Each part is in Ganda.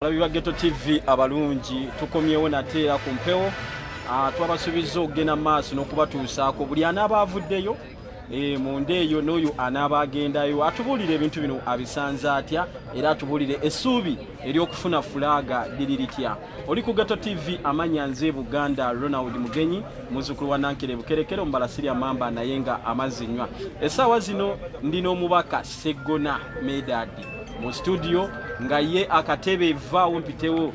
Ababi Ghetto TV abalungi tukomyewo nateera ku mpewo twabasubiza okugenda maaso n'okubatuusaako buli anaabavuddeyo mu ndeeyo n'oyo anaabagendayo atubulire ebintu bino abisanze atya era atubulire essuubi ery'okufuna fulaaga liri litya. Oli ku Ghetto TV amanya nze Buganda Ronald Mugenyi muzzukulu wa Nankere Bukerekere Ombalasirya Mamba naye nga amazinywa. Essaawa zino ndina omubaka Sseggona Medadi mu studio nga ye akatebe vaawo mpitewo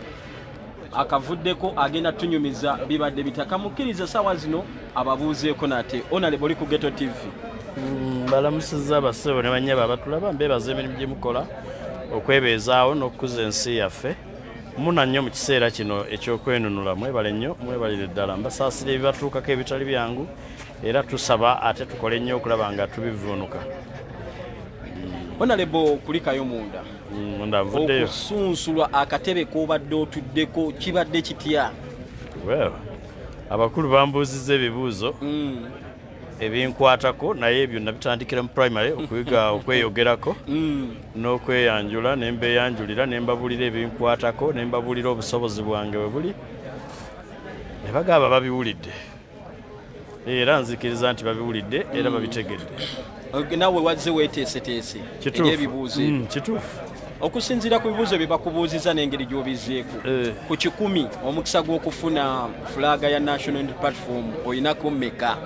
akavuddeko agenda tunyumiza bibadde bitakamukiriza sawa zino ababuuzeeko nate. Honorable oli ku Ghetto TV. Balamusiza abasebo ne banyaba abatulaba mbebaza emirimu gye mukola okwebeezaawo n'okukuza ensi yaffe. Muna nnyo mu kiseera kino eky'okwenunula mwebale nnyo mwebalire ddala mbasaasira ebibatuukako ebitali byangu era tusaba ate tukole nnyo okulaba nga tubivuunuka. Honorable kulikayo munda. Ndavuddeyo. Okusunsulwa akatebe k'obadde otuddeko kibadde kitya? Well, abakulu bambuuzizza ebibuuzo ebinkwatako naye ebyo nabitandikira mu primary okuyiga okweyogerako n'okweyanjula ne mbeeyanjulira ne mbabulira ebinkwatako ne mbabulira obusobozi bwange bwe buli ne bagamba babiwulidde era nzikiriza nti babiwulidde era babitegedde. Naawe wazze weeteeseteese eby'ebibuuzo ebyo. Kituufu. Okusinziira ku bibuuzo bye bakubuuziza n'engeri gy'obizeeko ku 10 omukisa gw'okufuna fulaaga ya National Unity Platform olinako mmeka?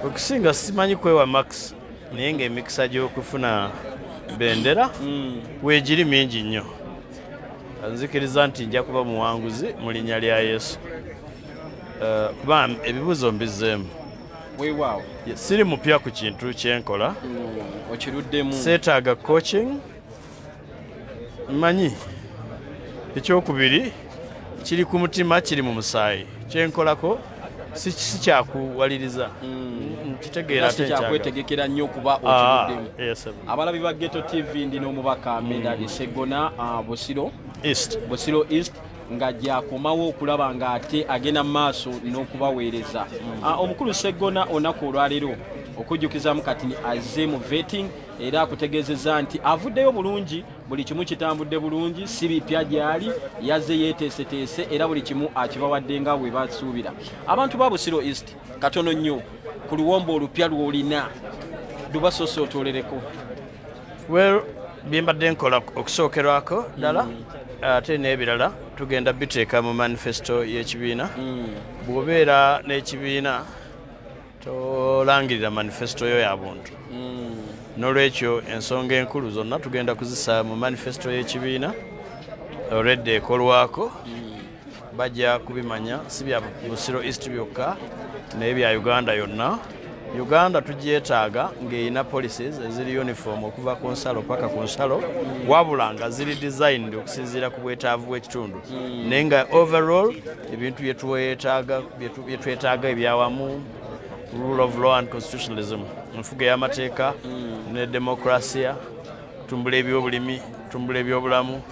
Okusinga simanyi kwewa max naye ng'emikisa gy'okufuna bendera weegiri mingi nnyo. Nzikiriza nti nja kuba muwanguzi mu linnya lya Yesu. Kuba ebibuuzo mbizzeemu. Weewaawo. Siri mupya ku kintu kyenkola. Okiruddemu. Seetaaga coaching. Mmanyi ekyokubiri kiri ku mutima kiri mu musaayi kyenkolako si kyakuwaliriza nkitegeera ate kyakwetegekera nnyo kuba okiruddemu. Abalabi ba Ghetto TV ndina omubaka Medadi Sseggona Busiro East nga gyakomawo okulaba nga ate agenda mu maaso n'okubaweereza. Omukulu Sseggona olunaku olwaleero okujjukizamu kati azze mu vetting era akutegeezezza nti avuddeyo bulungi, buli kimu kitambudde bulungi, si bipya gyali, yazze yeeteeseteese era buli kimu akibawadde nga bwe basuubira. Abantu ba Busiro East katono nnyo ku luwombo olupya lw'olina lubasoosootolereko. Well, bimbadde nkola okusookerwako ddala ate n'ebirala tugenda biteeka mu manifesto y'ekibiina. Bw'obeera n'ekibiina tolangirira manifesto yo ya buntu. N'olwekyo ensonga enkulu zonna tugenda kuzisa mu manifesto y'ekibiina already ekolwako bajja kubimanya si bya Busiro East byokka naye bya Uganda yonna. Uganda tugyetaaga ng'erina policies eziri uniform okuva ku nsalo paka ku nsalo wabula nga ziri designed okusinziira ku bwetaavu bw'ekitundu naye nga overall ebintu byetwetaaga ebyawamu rule of law and constitutionalism, enfuga y'amateeka ne demokrasiya, tumbula ebyobulimi, tumbula ebyobulamu,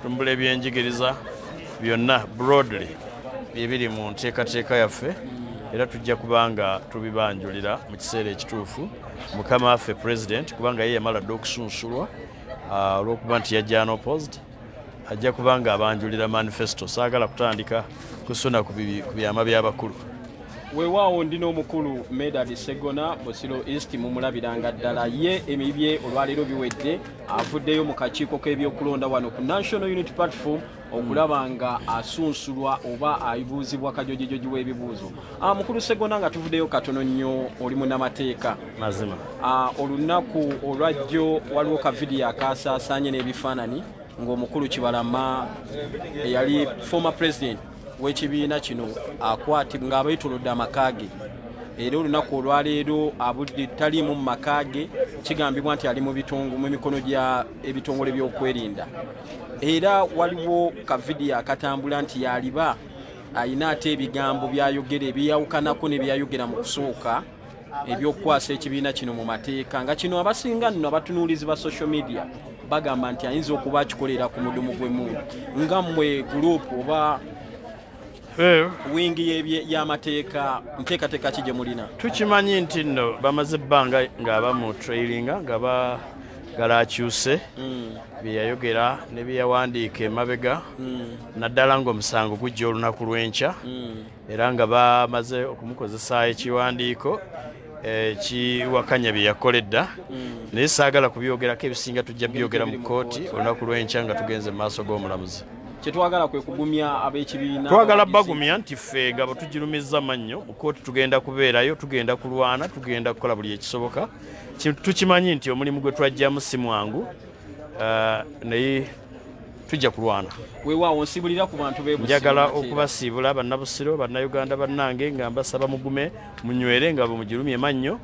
tumbula ebyenjigiriza byonna broadly ebiri mu nteekateeka yaffe era tujja kubanga tubibanjulira mu kiseera ekituufu. Mukama waffe president kubanga ye yamala dda okusunsulwa olw'okuba nti yajja unopposed ajja kubanga abanjulira manifesto. Saagala kutandika kusuna ku byama by'abakulu. Weewaawo ndina omukulu Medadi Sseggona Busiro East mumulabiranga ddala ye emibye olwaleero biwedde avuddeyo mu kakiiko k'ebyokulonda wano ku National Unity Platform okulaba nga asunsulwa oba ayibuuzibwa kajojijoji w'ebibuuzo. Mukulu Sseggona nga tuvuddeyo katono nnyo oli munnamateeka. Mazima. Olunaku olwajjo waliwo ka vidiyo akasaasaanye n'ebifaananyi ng'omukulu Kibalama eyali former president w'ekibiina kino akwatibwa ng'abayituludde amakaage era olunaku olwaleero abudde taliimu mu makaage kigambibwa nti ali mu mikono gya ebitongole by'okwerinda era waliwo ka vidiyo akatambula nti yaliba ayina ate ebigambo byayogera ebyeyawukanako ne byayogera mu kusooka ebyokukwasa ekibiina kino mu mateeka nga kino abasinga nno abatunuulizi ba social media bagamba nti ayinza okuba akikolera ku mudumu gw'emmundu nga mmwe gurupu oba wingi y'amateeka nteekateeka ki gye mulina? Tukimanyi nti nno bamaze ebbanga ng'abamu trailinga nga galakyuse bye yayogera ne bye yawandiika emabega naddala ng'omusango gujja olunaku lw'enkya era nga bamaze okumukozesa ekiwandiiko kiwakanya bye yakoledda naye saagala kubyogerako ebisinga tujja byogera mu kkooti olunaku lw'enkya nga tugenze mu maaso g'omulamuzi. Kyetwagala kwe kugumya ab'ekibiina, twagala bagumya nti ffe nga bwe tugirumiza mannyo mu kkooti tugenda kubeerayo, tugenda kulwana, tugenda kukola buli ekisoboka. Tukimanyi nti omulimu gwe twajjamu si mwangu naye tujja kulwana. Weewaawo nsibulira ku bantu b'e Busiro. Njagala okubasiibula bannabusiro bannayuganda bannange nga mbasaba mugume munywere nga bwe mugirumye mannyo.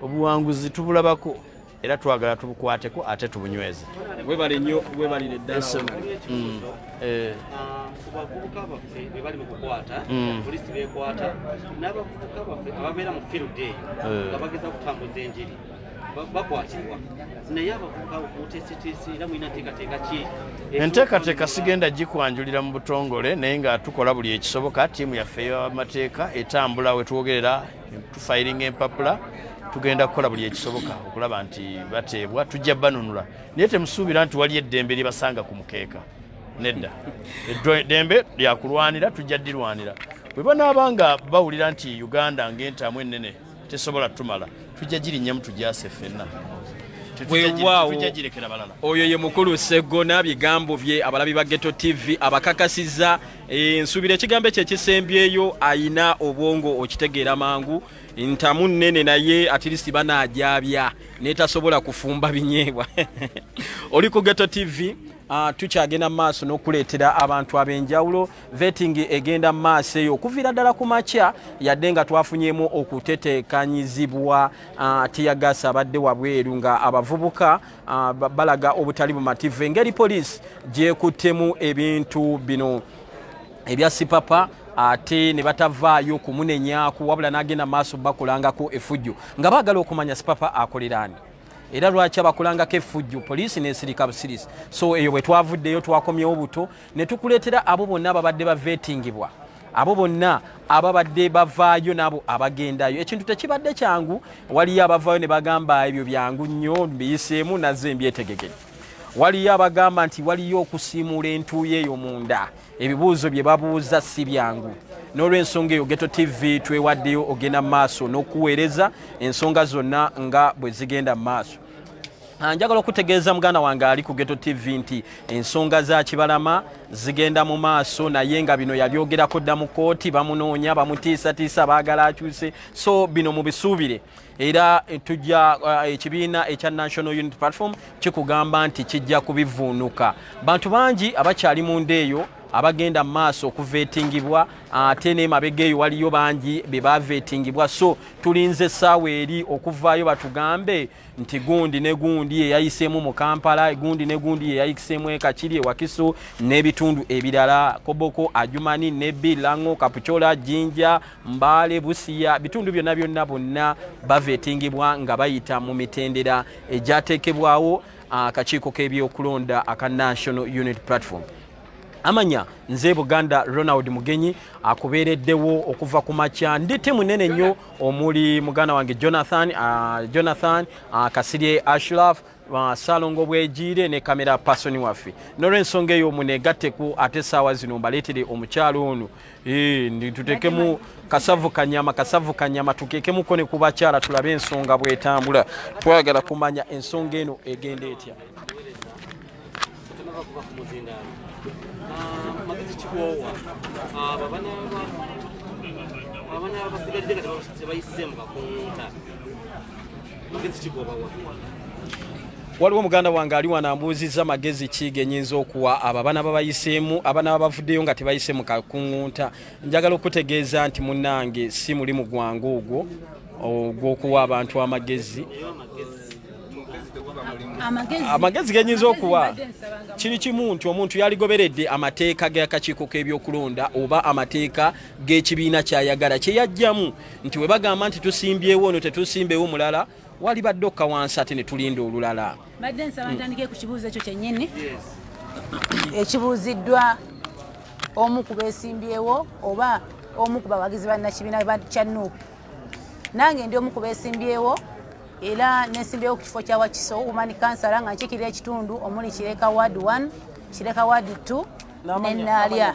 Obuwanguzi tubulabako era twagala tubukwateko ate tubunyweze. Webale nnyo, webalire ddala. Abavubuka baffe be bali mu kukwata, poliisi beekwata, n'abavubuka baffe ababeera mu field eyo nga bageza kutambuza enjiri bakwatibwa. Naye abavubuka okuteeseteese era mulina nteekateeka ki? Enteekateeka sigenda gikwanjulira mu butongole naye nga tukola buli ekisoboka. Ttiimu yaffe ey'amateeka etambula we twogerera tufayiringa empapula. Tugenda kukola buli ekisoboka okulaba nti bateebwa, tujja banunula. Naye temusuubira nti wali eddembe libasanga ku mukeeka. Nedda. Eddembe lya kulwanira tujja ddirwanira. Bwe banaabanga bawulira nti Uganda ng'entamu ennene tesobola tumala, tujja girinnya tugyase ffenna. Weewaawo oyo ye mukulu Sseggona bigambo bye abalabi ba Ghetto TV abakakasiza nsubira ekigambo kye kisembyeyo ayina obwongo okitegeera mangu ntamu nnene naye atirisi banaajabya netasobola kufumba binyeebwa. Oli ku Ghetto TV tukyagenda maaso n'okuleetera abantu ab'enjawulo. Vetting egenda maaso eyo okuviira ddala ku makya yadde nga twafunyemu okuteteekanyizibwa tiyagasa abadde wabweru nga abavubuka balaga obutali bumativu engeri poliisi gyekuttemu ebintu bino ebya sipapa ate ne batavaayo kumunenyaku wabula n'agenda maaso bakulangako effujjo nga baagala okumanya sipapa akolerani era lwaki abakulangako effujjo poliisi n'esirika busirisi. So eyo bwe twavuddeyo twakomyewo buto ne tukuleetera abo bonna ababadde bavetingibwa, abo bonna ababadde bavaayo n'abo abagendayo. Ekintu tekibadde kyangu, waliyo abavaayo ne bagamba ebyo byangu nnyo mbiyiseemu nazze mbyetegekere. Waliyo abagamba nti waliyo okusiimula entuuyo eyo munda, ebibuuzo bye babuuza si byangu. N'olw'ensonga eyo Ghetto TV twewaddeyo ogenda maaso n'okuweereza ensonga zonna nga bwe zigenda maaso. Njagala okutegeeza muganda wange ali ku Ghetto TV nti ensonga za Kibalama zigenda mu maaso naye nga bino yabyogerako dda mu kkooti, bamunoonya bamutiisatiisa baagala akyuse. So bino mubisuubire era tujja ekibiina ekya National Unity Platform kikugamba nti kijja kubivuunuka. Bantu bangi abakyali mu ndeeyo abagenda maaso okuvetingibwa ate n'emabega eyo waliyo bangi be bavetingibwa. So tulinze essaawa eri okuvaayo batugambe nti gundi ne gundi eyayiseemu mu Kampala, gundi ne gundi eyayiseemu e Kakiri, e Wakiso n'ebitundu ebirala, Koboko, Ajumani, Nebbi, Lango, Kapuchola, Jinja, Mbale, Busia, bitundu byonna byonna bonna bavetingibwa nga bayita mu mitendera egyateekebwawo akakiiko k'ebyokulonda aka National Unity Platform. Amanya nze Buganda Ronald Mugenyi akubeereddewo okuva ku makya ndi ttiimu nnene nnyo omuli muganda wange Jonathan Kasirye Ashraf Salongo Bwejiire ne kamera pasoni waffe. N'olw'ensonga eyo muneegatteku ate essaawa zino mbaleetere omukyalo ono tuteekemu kasavu kanyama tukeekemuko ne ku bakyala tulabe ensonga bw'etambula. Twagala kumanya ensonga eno egenda etya. Waliwo muganda wange ali wano ambuuzizza magezi ki genyinza okuwa abo abaana babayiseemu, abaana babavuddeyo nga tebayise mu kakuŋŋunta. Njagala okutegeeza nti munnange si mulimu gwangu ogwo ogw'okuwa abantu amagezi. Amagezi genyinza okuwa kiri kimu nti omuntu yaligoberedde amateeka g'akakiiko k'ebyokulonda oba amateeka g'ekibiina kyayagala kye yajjamu nti we bagamba nti tusimbyewo ono tetusimbeewo mulala wali baddoka wansi ate ne tulinda olulala. Badde nsaba ntandike ku kibuuzo ekyo kyennyini ekibuuziddwa omu ku beesimbyewo oba omu ku bawagizi bannakibiina kya NUP. Nange ndi omu ku beesimbyewo era nesimbyewo ku kifo kya Wakiso Woman Councillor nga nkikirira ekitundu omuli Kireka Ward 1 Kireka Ward 2 n'Ennaalya.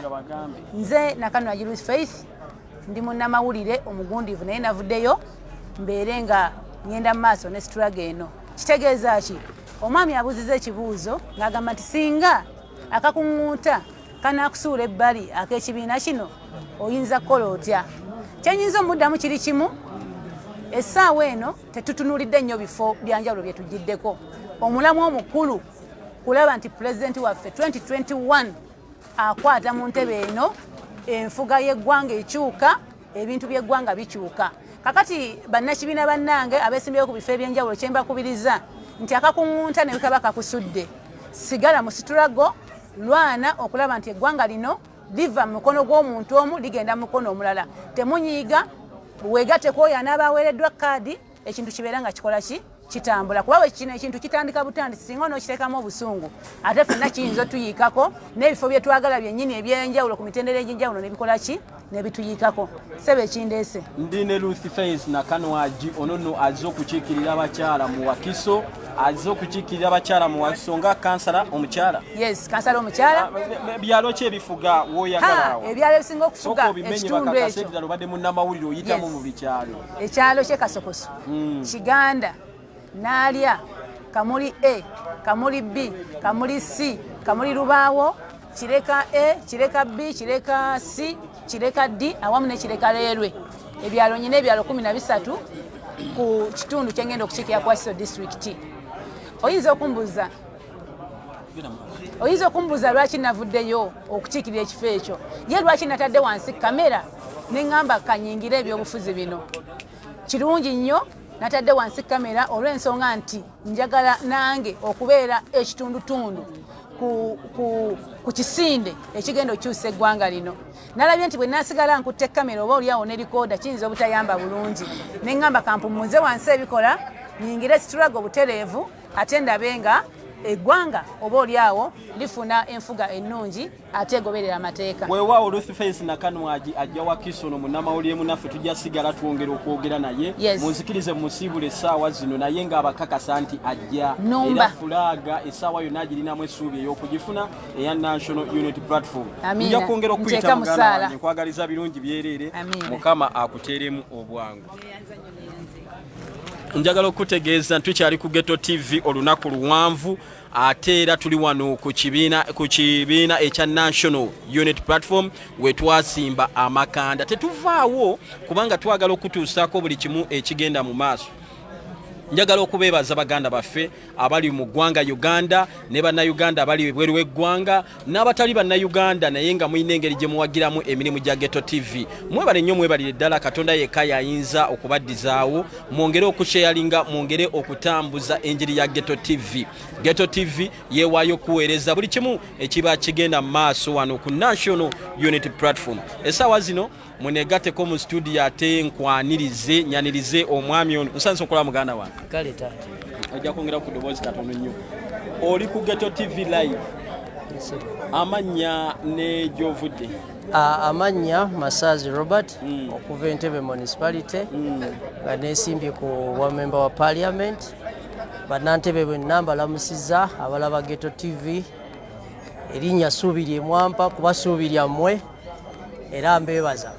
Nze Nakanwa Julius Faith ndi munnamawulire omugundivu naye navuddeyo mbeere nga ngenda mu maaso ne struggle eno. Kitegeeza ki? Omwami abuuziza ekibuuzo ng'agamba nti singa akakuŋŋuuta kanaakusuula ebbali ak'ekibiina kino oyinza kukola otya? Kyenyinza omuddamu kiri kimu, essaawa eno tetutunuulidde nnyo bifo byanjawulo bye tugiddeko. Omulamu omukulu kulaba nti pulezidenti waffe 2021 akwata mu ntebe eno, enfuga y'eggwanga ekyuka, ebintu by'eggwanga bikyuka. Kakati bannakibiina bannange abeesimbyewo ku bifo ebyenjawulo kye mbakubiriza nti akakuŋŋunta ne kaba kakusudde, sigala mu struggle, lwana okulaba nti eggwanga lino liva mu mukono gw'omuntu omu ligenda mu mukono omulala. Temunyiiga, weegatteko oyo anaabaweereddwa kaadi, ekintu kibeera nga kikola ki? Kitambula. Kuba kino ekintu kitandika butandisi singa n'okiteekamu obusungu ate ffenna kiyinza otuyiikako n'ebifo bye twagala byennyini ebyenjawulo ku mitendera egy'enjawulo ne bikola ki? Ne bituyiikako. Ssebe ekindeese. Ndi ne Ruth Faith Nakanwagi ono nno azze okukiikirira abakyala mu Wakiso, azze okukiikirira abakyala mu Wakiso nga kansala omukyala. Yes, kansala omukyala. Byalo ki ebifuga w'oyagala awo? Ebyalo ebisinga okufuga ekitundu ekyo. Obadde munnamawulire oyitamu mu bikyalo. Ekyalo ky'e Kasokoso, Kiganda, Nnaalya, Kamuli A, Kamuli B, Kamuli C, Kamuli Lubaawo, Kireka A, Kireka B, Kireka C, Kireka D awamu ne Kireka Leerwe. Ebyalo nyine ebyalo 13 ku kitundu kyengenda okukiikira ku Wakiso district. Oyinza okumbuuza lwaki navuddeyo okukiikirira ekifo ekyo. Ye lwaki natadde wansi kamera ne ngamba kanyingire ebyobufuzi bino. Kirungi nnyo natadde wansi kamera olw'ensonga nti njagala nange okubeera ekitundutundu ku kisinde ekigenda okyusa eggwanga lino. Nalabye nti bwe naasigala nkutte kamera oba oliawo ne likooda kiyinza obutayamba bulungi. Ne ngamba kampumuze wansi ebikola, nyingire struggle butereevu ate ndabe nga eggwanga oba oliawo lifuna enfuga ennungi ate egoberera amateeka. Weewaawo Ruth Faith Nakanwagi ajja Wakiso no munnamawulire munaffe tujja sigala twongera okwogera naye. Munzikirize musiibule essaawa zino naye ng'abakakasa nti ajja. Era fulaaga essaawa yonna agirinamu essuubi ey'okugifuna eya National Unity Platform. Nja kwongera okuyita muganda wange nkwagaliza birungi byereere. Mukama akuteeremu obwangu. Njagala okutegeeza tukyali ku Ghetto TV olunaku luwanvu ate era tuli wano ku kibiina ekya National Unity Platform we twasimba amakanda. Tetuvaawo kubanga twagala okutuusaako buli kimu ekigenda mu maaso. Njagala okubeebaza baganda baffe abali mu ggwanga Uganda ne bannayuganda abali ebweru w'eggwanga n'abatali bannayuganda naye nga muyina engeri gye muwagiramu emirimu gya Ghetto TV. Mwebale nnyo mwebalire ddala Katonda yekka yayinza okubaddizaawo, mwongere okusharinga, mwongere okutambuza enjiri ya Ghetto TV. Ghetto TV yeewaayo kuweereza buli kimu ekiba kigenda mu maaso wano ku National Unity Platform. Essaawa zino munegateko mu studio ate nkwanirize nyanirize omwami ono nsanso okola muganda wange. Kale taati. Ojja kwongera ku ddoboozi katono nnyo. Oli ku Ghetto TV live. Amanya ne gy'ovudde. Amanya Masazi Robert okuva Entebbe Municipality nga neesimbye ku member wa Parliament. Bannantebbe bwenna mbalamusizza abalaba Ghetto TV. Erinnya Suubiri Mwampa kubasuubirya mmwe era mbeebaza.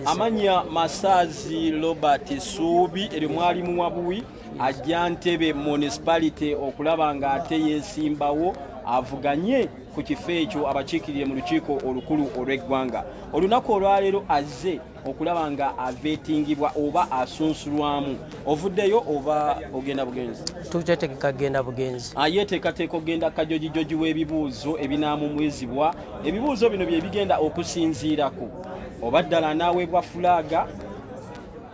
Amanya Masazi Robert Suubi eri mwalimu wabuwi ajja Entebbe Municipality okulaba nga ate yeesimbawo avuganye ku kifo ekyo abakiikirire mu lukiiko olukulu olw'eggwanga. Olunaku olwaleero azze okulaba nga aveetingibwa oba asunsulwamu. Ovuddeyo oba ogenda bugenzi? Tuteekeka genda bugenzi. Yeeteekateeka ogenda kajojijoji w'ebibuuzo ebinaamumwezibwa. Ebibuuzo bino bye bigenda okusinziirako oba ddala anaaweebwa fulaaga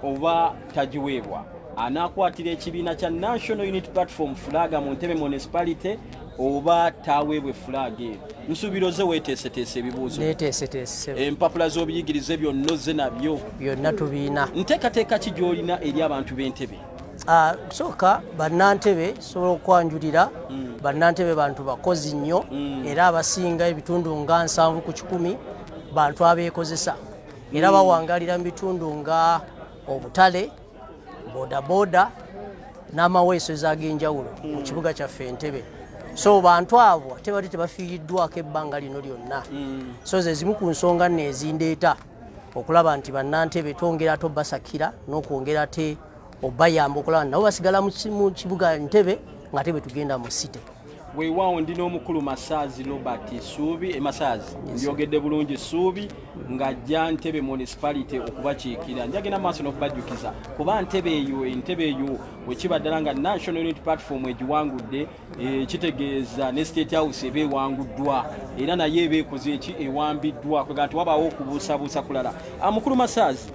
oba tagiweebwa. Anaakwatira ekibiina kya National Unity Platform fulaaga mu Entebbe Municipality oba taaweebwe fulaaga eyo. Nsuubiroze weeteeseteese ebibuuzo. Neeteeseteese. Empapula z'obuyigirize byonna ozze nabyo. Byonna tubiina. Nteekateeka ki gy'olina eri abantu b'Entebbe? Sooka bannantebbe sobola okwanjulira. Bannantebbe bantu bakozi nnyo era abasinga ebitundu nga 7 ku 10 bantu abeekozesa. Era bawangalira mu bitundu nga obutale bodaboda n'amaweeso ag'enjawulo mu kibuga kyaffe Entebbe. So bantu abo ate bali tebafiiriddwako ebbanga lino lyonna. So ze zimu ku nsonga nno ezindeeta okulaba nti bannantebe twongera tobasakira n'okwongera te obayamba okulaba nabo basigala mu kibuga Entebbe nga te bwe tugenda mu site. Weewaawo ndina omukulu Masaazi Robert Suubi Masaazi byogedde bulungi Suubi ng'ajja Entebbe municipality okubakiikira njagenda maaso n'okubajjukiza kuba Entebbe eyo wekiba ddala nga National Unity Platform egiwangudde kitegeeza ne State House eba ewanguddwa era naye eba ekoze eki ewambiddwa kwega nti wabaawo okubuusabuusa kulala. Mukulu Masaazi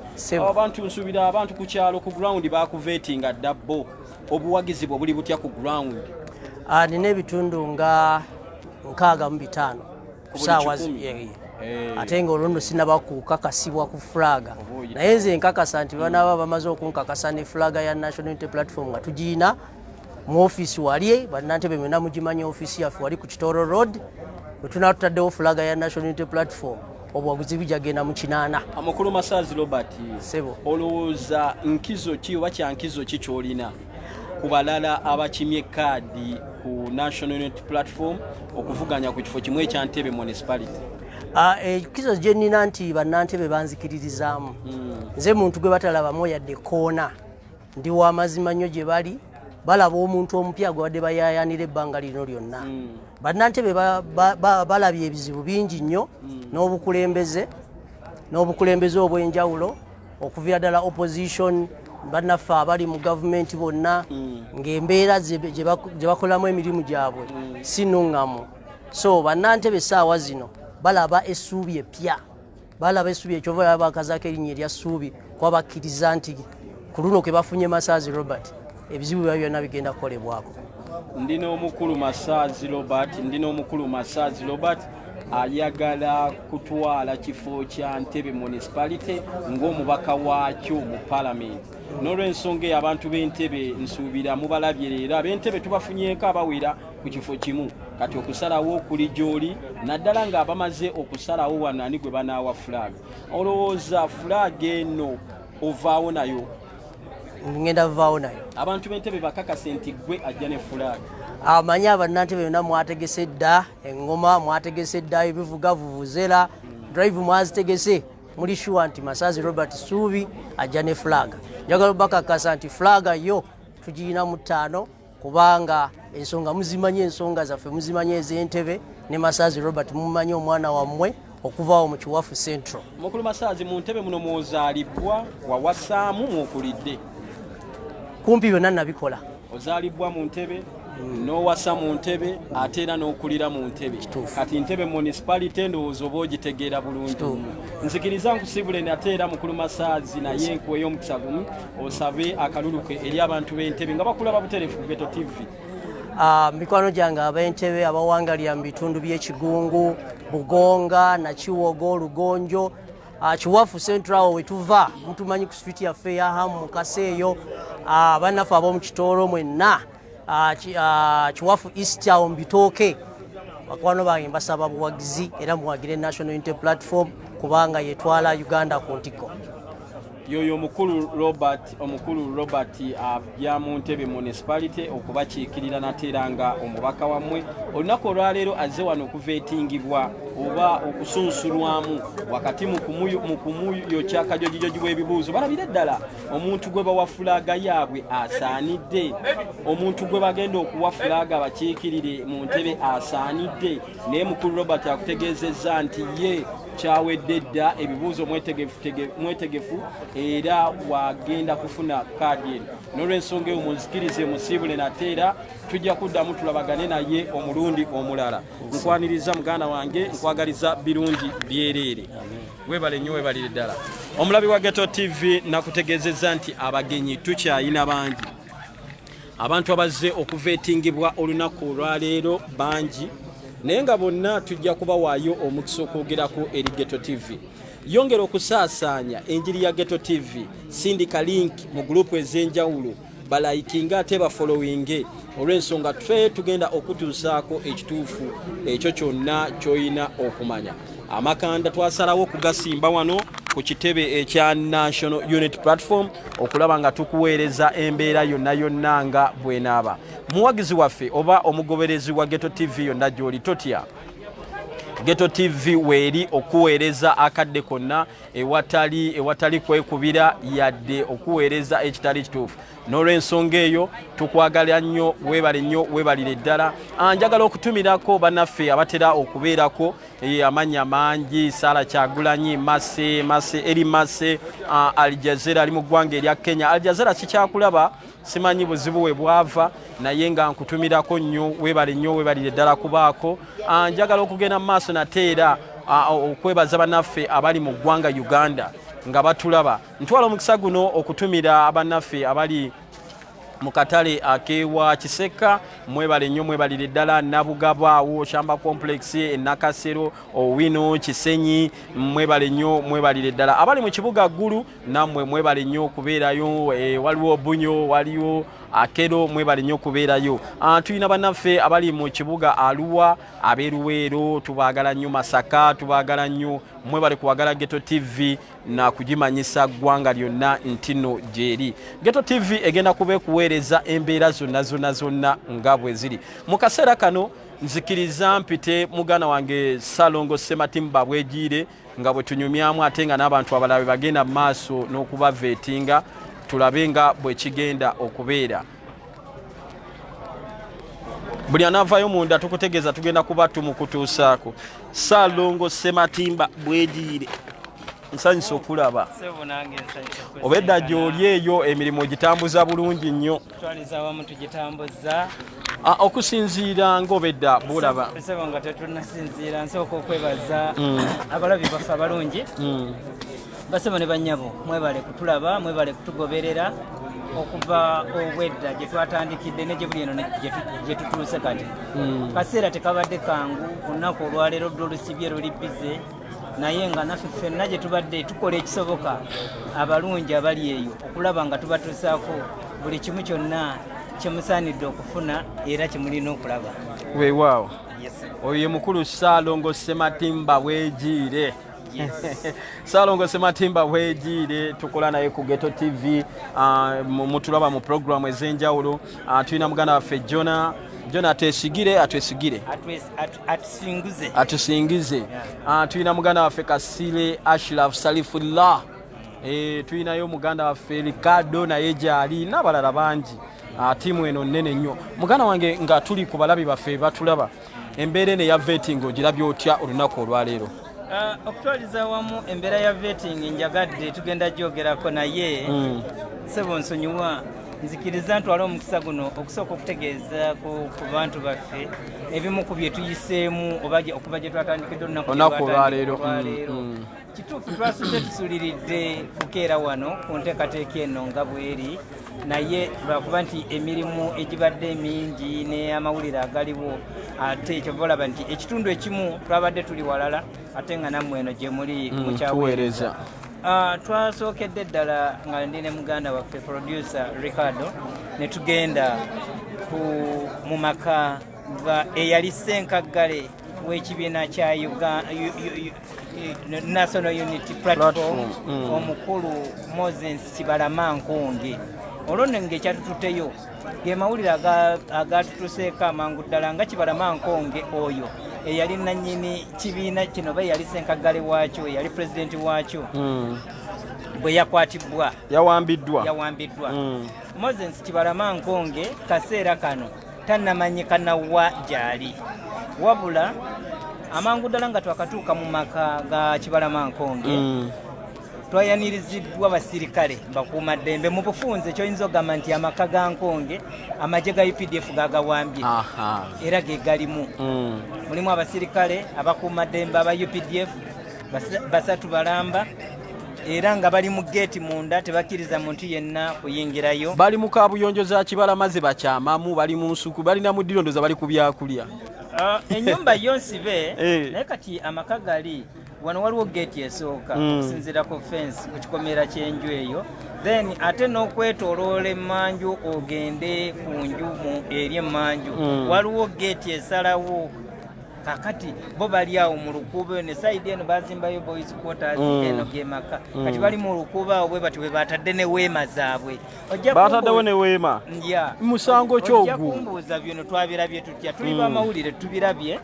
abantu nsuubira abantu ku kyalo ku ground baakuveetinga ddabbo obuwagizi bwe buli butya ku ground? Nina ebitundu nga 65 kusaawa ate ng'olwo nno sinaba kukakasibwa ku fulaga naye nze nkakasa nti banaaba bamaze okunkakasa ne fulaga ya National Unity Platform nga tugiina mu ofiisi wali bannantebe mwena mugimanya ofiisi yaffe wali ku Kitoro Road bwe tunaba tutaddewo fulaga ya National Unity Platform obuwagizi bujagenda mu 8. Mukulu Masaazi Robert Sebo olowooza nkizo ki oba kyankizo ki ky'olina ku balala abakimye kaadi ku National Unity Platform okuvuganya ku kifo kimu ekya Entebbe municipality? Ekizo gye nnina nti bannantebe banzikiririzaamu. Nze muntu gwe batalabamu yadde koona ndi w'amazima nnyo gye bali balaba omuntu omupya gwe badde bayaayaanira ebbanga lino lyonna. Bannantebe balabye ebizibu bingi nnyo n'obukulembeze obw'enjawulo okuviira ddala opposition bannaffe abali mu gavumenti bonna ng'embeera gye bakolamu emirimu gyabwe si nnuŋŋamu. So bannantebe essaawa zino balaba essuubi epya balaba essuubi ekyova balaba bakazaako erinnya erya ssuubi kuba bakkiriza nti ku luno kwe bafunye Masaazi Robert ebizibu biba byonna bigenda kukolebwako. Ndina omukulu Masaazi Robert ayagala kutwala kifo kya Entebbe municipality ng'omubaka waakyo mu parliament. N'olw'ensonga eyo abantu b'Entebbe nsuubira mubalabye leero ab'Entebbe tubafunyeeko abawera ku kifo kimu kati okusalawo kuli gy'oli naddala ng'abamaze okusalawo wano ani gwe banaawa fulaga. Olowooza fulaga eno ovaawo nayo? Ngenda vaawo nayo. Abantu b'Entebbe bakakase nti gwe ajja ne fulaga. Amanyi abannantebe byonna mwategese dda engoma mwategese dda ebivuga vuvuzela drive mwazitegese muli sure nti Masaazi Robert Suubi ajja ne fulaga. Njagala bakakasa nti fulaga yo tugiina mu 5 kubanga ensonga muzimanye ensonga zaffe muzimanye ez'Entebbe ne Masaazi Robert mumanye omwana wammwe okuvaawo mu Kiwafu Central. Mukulu Masaazi mu Entebbe muno mwozaalibwa wawasaamu mwokulidde? Kumpi byonna nabikola. Ozaalibwa mu Entebbe n'owasa mu Entebbe ate era n'okulira mu Entebbe. Kati Entebbe municipality ndowooza oba ogitegeera bulungi. Nzikiriza nkusibule nate era Mukulu Masaazi naye nkuweeyo omukisa gumu osabe akaluluke eri abantu b'Entebbe nga bakulaba buterefu ku Ghetto TV. Mikwano gyange ab'Entebbe abawangalira mu bitundu by'Ekigungu, Bugonga, Nakiwogo, Lugonjo, Kiwafu Central we tuva mutumanyi ku street yaffe ya Hamu Mukasa eyo bannaffe ab'omu Kitoro mwenna Kiwafu East awo mu Bitooke bakwano bange mbasaba buwagizi era muwagire National Unity Platform kubanga yetwala Uganda ku ntiko. Yoyo omukulu Robert abya mu Entebbe municipality okubakiikirira nateranga omubaka wammwe olunaku olwaleero azze wano okuveetingibwa oba okusunsulwamu wakati mu kumuyokya kajojijoji bw'ebibuuzo balabire ddala omuntu gwe bawa fulaga yaabwe asaanidde omuntu gwe bagenda okuwa fulaga bakiikirire mu Entebbe asaanidde naye mukulu Robert akutegeezezza nti ye kyawedde dda ebibuuzo mwetegefu era wagenda kufuna kaadi eno n'olw'ensonga eyo munzikirize musiibule nateera tujja kuddamu tulabagane naye omulundi omulala. Nkwaniriza muganda wange nkwagaliza birungi byereere. Webale nnyo webalire ddala. Omulabi wa Ghetto TV nakutegeezezza nti abagenyi tukyayina bangi. Abantu abazze okuveetingibwa olunaku olwaleero bangi naye nga bonna tujja kubawaayo omukisa okwogerako eri Ghetto TV. Yongera okusaasaanya enjiri ya Ghetto TV, sindika link mu gurupu ez'enjawulo, balayikinga ate bafollowinge olw'ensonga twe tugenda okutuusaako ekituufu ekyo kyonna ky'oyina okumanya. Amakanda twasalawo kugasimba wano ku kitebe ekya National Unity Platform okulaba nga tukuweereza embeera yonna yonna nga bwenaaba. Muwagizi waffe oba omugoberezi wa Ghetto TV yonna gy'oli totya. Ghetto TV weeri okuweereza akadde konna ewatali kwekubira yadde okuweereza ekitali kituufu. N'olw'ensonga eyo tukwagala nnyo, weebale nnyo, weebalire ddala. Njagala okutumirako bannaffe abatera okubeerako amannya mangi, Saala Kyagulanyi, Eri Masse, Al Jazeera ali mu ggwanga erya Kenya. Al Jazeera kikyakulaba simanyi buzibu we bwava naye nga nkutumirako nnyo, weebale nnyo, weebalire ddala kubaako. Njagala okugenda mu maaso nate era okwebaza bannaffe abali mu ggwanga Uganda nga batulaba. Ntwala omukisa guno okutumira abannaffe abali mu katale akewa Kiseka, mwebale nnyo, mwebalire ddala. Nabugabaawo, Shamba Complex, Nakasero, Owino, Kisenyi, mwebale nnyo, mwebalire ddala. Abali mu kibuga Gulu nammwe mwebale nnyo kubeerayo, waliwo Bunyo, waliwo Akero, mwebale nnyo kubeerayo. Tulina bannaffe abali mu kibuga Arua, abeeruweero, tubaagala nnyo. Masaka, tubaagala nnyo, mwebale kuwagala Ghetto TV na kugimanyisa ggwanga lyonna ntino gyeri. Ghetto TV egenda kubeekuweereza embeera zonna nga bwe ziri. Mu kaseera kano nzikiriza mpite muganda wange Salongo Sematimba Bwegiire nga bwe tunyumyamu ate nga n'abantu abalala bagenda mu maaso n'okubaveetinga tulabe nga bwe kigenda okubeera. Buli anavayo munda tukutegeeza tugenda kuba tumukutuusaako. Salongo Sematimba Bwegiire, nsanyusa okulaba. Obedda gy'oli eyo emirimu gitambuza bulungi nnyo. Twaliza wamu tugitambuza. Okusinziira ng'obedda bulaba. Nsaba nga tetunnasinziira, nsooka okwebaza abalabi baffe abalungi. Basebo ne bannyabo, mwebale kutulaba, mwebale kutugoberera okuva obwedda gye twatandikidde ne gye buli eno gye tutuuse kati. Kaseera tekabadde kangu, olunaku olwaleero olulusibye luli bize, naye nga naffe ffenna gye tubadde tukola ekisoboka abalungi abali eyo okulaba nga tubatuusaako buli kimu kyonna kyemusaanidde okufuna era kyemulina okulaba. Weewaawo. Oyo ye mukulu Salongo Sematimba Bwegiire. Salongo Sematimba Bwegiire tukola naye ku Ghetto TV, mutulaba mu programu ez'enjawulo. Tulina muganda waffe Jona atesigire atusingize. Tulina muganda waffe Kasile Ashraf Salifullah. Tulinayo muganda waffe Ricardo naye gyali n'abalala bangi. Tiimu eno nnene nnyo. Muganda wange nga tuli ku balabi baffe batulaba, embeera eno eya vetting ogirabye otya olunaku olwaleero? Okutwaliza wamu embeera ya vetting njagadde tugenda gyogerako naye sebo nsonyiwa nzikiriza ntwala omukisa guno okusooka okutegeeza ku bantu baffe ebimu ku bye tuyiseemu okuva gye twatandikidde olunaku olwaleero. Kituufu twasudde tusuliridde kukeera wano ku nteekateeka eno nga bweri, naye lwakuba nti emirimu egibadde mingi n'amawulire agaliwo, ate ekyo balaba nti ekitundu ekimu twabadde tuli walala ate nga nammwe eno gye muli mukyaweereza. Twasookedde ddala nga ndi ne muganda waffe producer Ricardo ne tugenda mu maka eyali ssenkaggale w'ekibiina kya National Unity Platform omukulu Moses Kibalama Nkonge. Olwo nenge kyatututeyo ge mawulire agatutuseeko amangu ddala nga Kibalama Nkonge oyo eyali nannyini kibiina kino ba yali ssenkaggale waakyo, yali pulezidenti waakyo, bwe yakwatibwa yawambiddwa. Moses Kibalama Nkonge kaseera kano tannamanyika nawa gyali, wabula amangu ddala nga twakatuuka mu maka ga Kibalama Nkonge twayaniriziddwa basirikale bakuumaddembe mu bufunze. Kyoyinza okugamba nti amaka ga Nkonge amagye ga UPDF gagawambye era ge galimu. Mulimu abasirikale abakuumaddembe aba UPDF basatu balamba era nga bali mu geeti munda tebakkiriza muntu yenna kuyingirayo. Bali mu kaabuyonjo za Kibalama ze bakyamamu, bali mu nsuku, balina mu ddirondoza bali ku byakulya. Ennyumba yonsibe naye kati amaka gali wano waliwo geeti esooka okusinziira ku fence ku kikomera ky'enju eyo, then ate n'okwetooloola emmanju ogende ku nju eri emmanju waliwo geeti esalawo kakati bo bali awo mu lukuubo ne side eno bazimbayo boys quarters eno gemaka kati bali mu lukuubo awo bwe bati bwe batadde ne weema zaabwe bataddewo ne weema musango kyogwo ojja kumbuuza byono twabirabye tutya tuli bamawulire tubirabye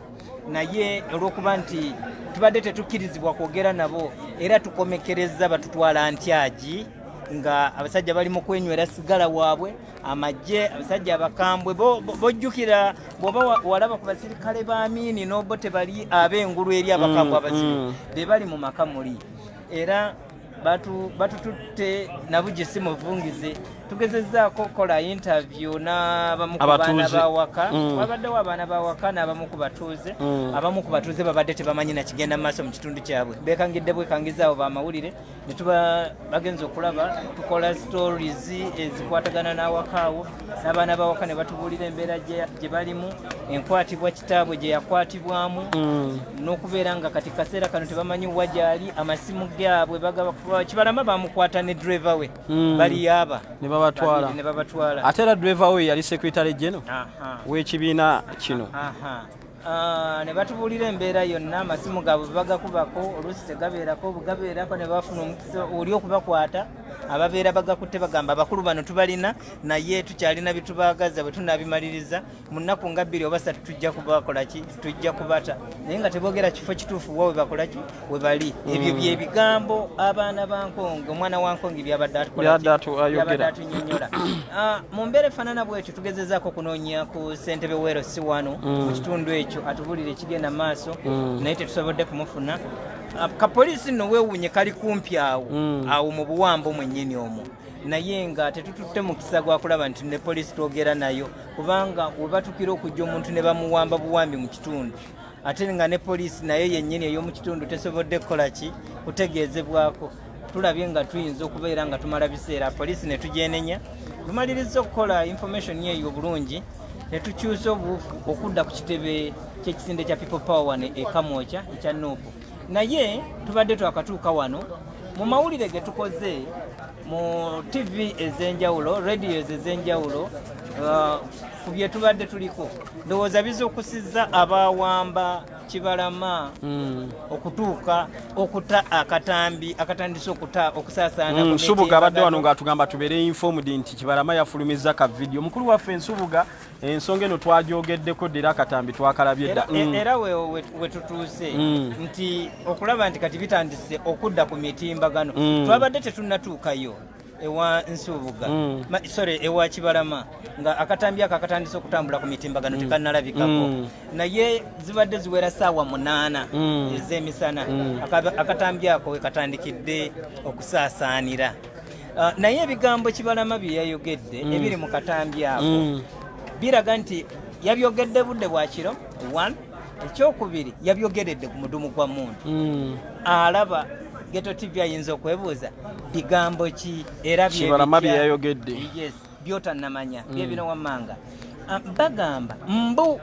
naye olw'okuba nti tubadde tetukkirizibwa kwogera nabo era tukomekereza batutwala ntyagi nga abasajja bali mu kwenywera sigala waabwe amagye abasajja abakambwe bojjukira bw'oba walaba ku basirikale baamini n'obo tebali ab'engulu eri abakambwe abazibu be bali mu maka muli era batututte nabujje si muvungize tugezezzaako kola interview n'abamu ku baana bawaka wabaddewo abaana bawaka n'abamu ku batuuze abamu ku batuuze babadde tebamanyi nakigenda mu maaso mu kitundu kyabwe beekangidde bwekangiza abo bamawulire ne tuba bagenza okulaba tukola stories ezikwatagana n'awakaawo n'abaana bawaka ne batubuulira embeera gye balimu enkwatibwa kitaabwe gye yakwatibwamu n'okubeera nga kati kaseera kano tebamanyi wagyali amasimu gaabwe Kibalama bamukwata ne driver we bali yaba ne babatwala ate era driver we yali secretary general w'ekibiina kino ne batubuulira embeera yonna amasimu gaabwe bagakubako oluusi tegabeerako bugabeerako ne bafuna omukisa oli okubakwata ababeera bagakutte bagamba abakulu bano tubalina naye tukyalina bitubaagaza bwe tunaabimaliriza mu nnaku nga 2 oba 3 tujja kubakolaki tujja kubata naye nga teboogera kifo kituufu wa we bakolaki we bali ebyo byebigambo abaana ba Nkonge omwana wa Nkonge byabadde atunyonnyola mu mbeera efaanana bwetyo tugezezaako okunonya ku ssentebe weero si wano mu kitundu ekyo atubulire ekigenda maaso naye tetusobodde kumufuna kapoliisi nno weewuunye kali kumpi awo mu buwambo mwennyini omwo naye nga tetututte mu kisa gwa kulaba nti ne poliisi twogera nayo kubanga we batukira okujja omuntu ne bamuwamba buwambi mu kitundu ate nga ne poliisi nayo yennyini ey'omu kitundu tesobodde kukolaki kutegeezebwako tulabye nga tuyinza okubeera nga tumala biseera poliisi ne tugyenenya tumaliriza okukola information yeeyo obulungi ne tukyusa obuufu okudda ku kitebe ky'ekisinde kya people power wano ekamwokya ekya NUP naye tubadde twakatuuka wano mu mawulire ge tukoze mu TV ez'enjawulo radios ez'enjawulo ku bye tubadde tuliko ndowooza bizuukusizza abawamba Kibalama okutuuka okuta akatambi akatandise okusaasaana Nsubuga abadde wano ng'atugamba tubeere informed nti Kibalama yafulumizza ka video mukulu waffe Nsubuga ensonga eno twajogeddeko ddira akatambi twakalabye dda era we tutuuse nti okulaba nti kati bitandise okudda ku mitimbagano twabadde tetunnatuukayo ewa Nsubuga ewa Kibalama nga akatambi akatandise okutambula ku mitimbagano tekannalabikako naye zibadde ziwera ssaawa 8 ez'emisana akatambi ako we katandikidde okusaasaanira naye ebigambo Kibalama bye yayogedde ebiri mu katambi ako biraga nti yabyogedde budde bwa kiro 1 ekyokubiri yabyogeredde ku mudumu gwa muntu alaba Geto TV ayinza okwebuuza bigambo ki era Kibalama bye yayogedde byotannamanya bye bino wammanga bagamba mbu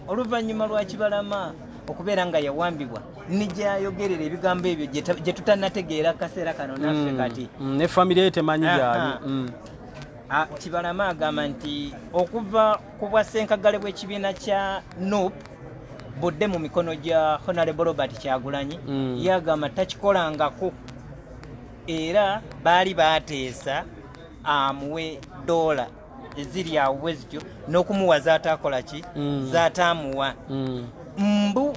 oluvannyuma lwa Kibalama okubeera nga yawambibwa nijayogerera ebigambo ebyo gye tutannategeera kaseera kano naffe kati ne famire temanyi gyali Kibalama agamba nti okuva ku bwasenkagale bw'ekibiina kya NUP budde mu mikono gya Honorable Robert Kyagulanyi yagamba takikolangako era baali baateesa amuwe $, eziri awo bwe zityo n'okumuwa zaataakola ki zaataamuwa mbu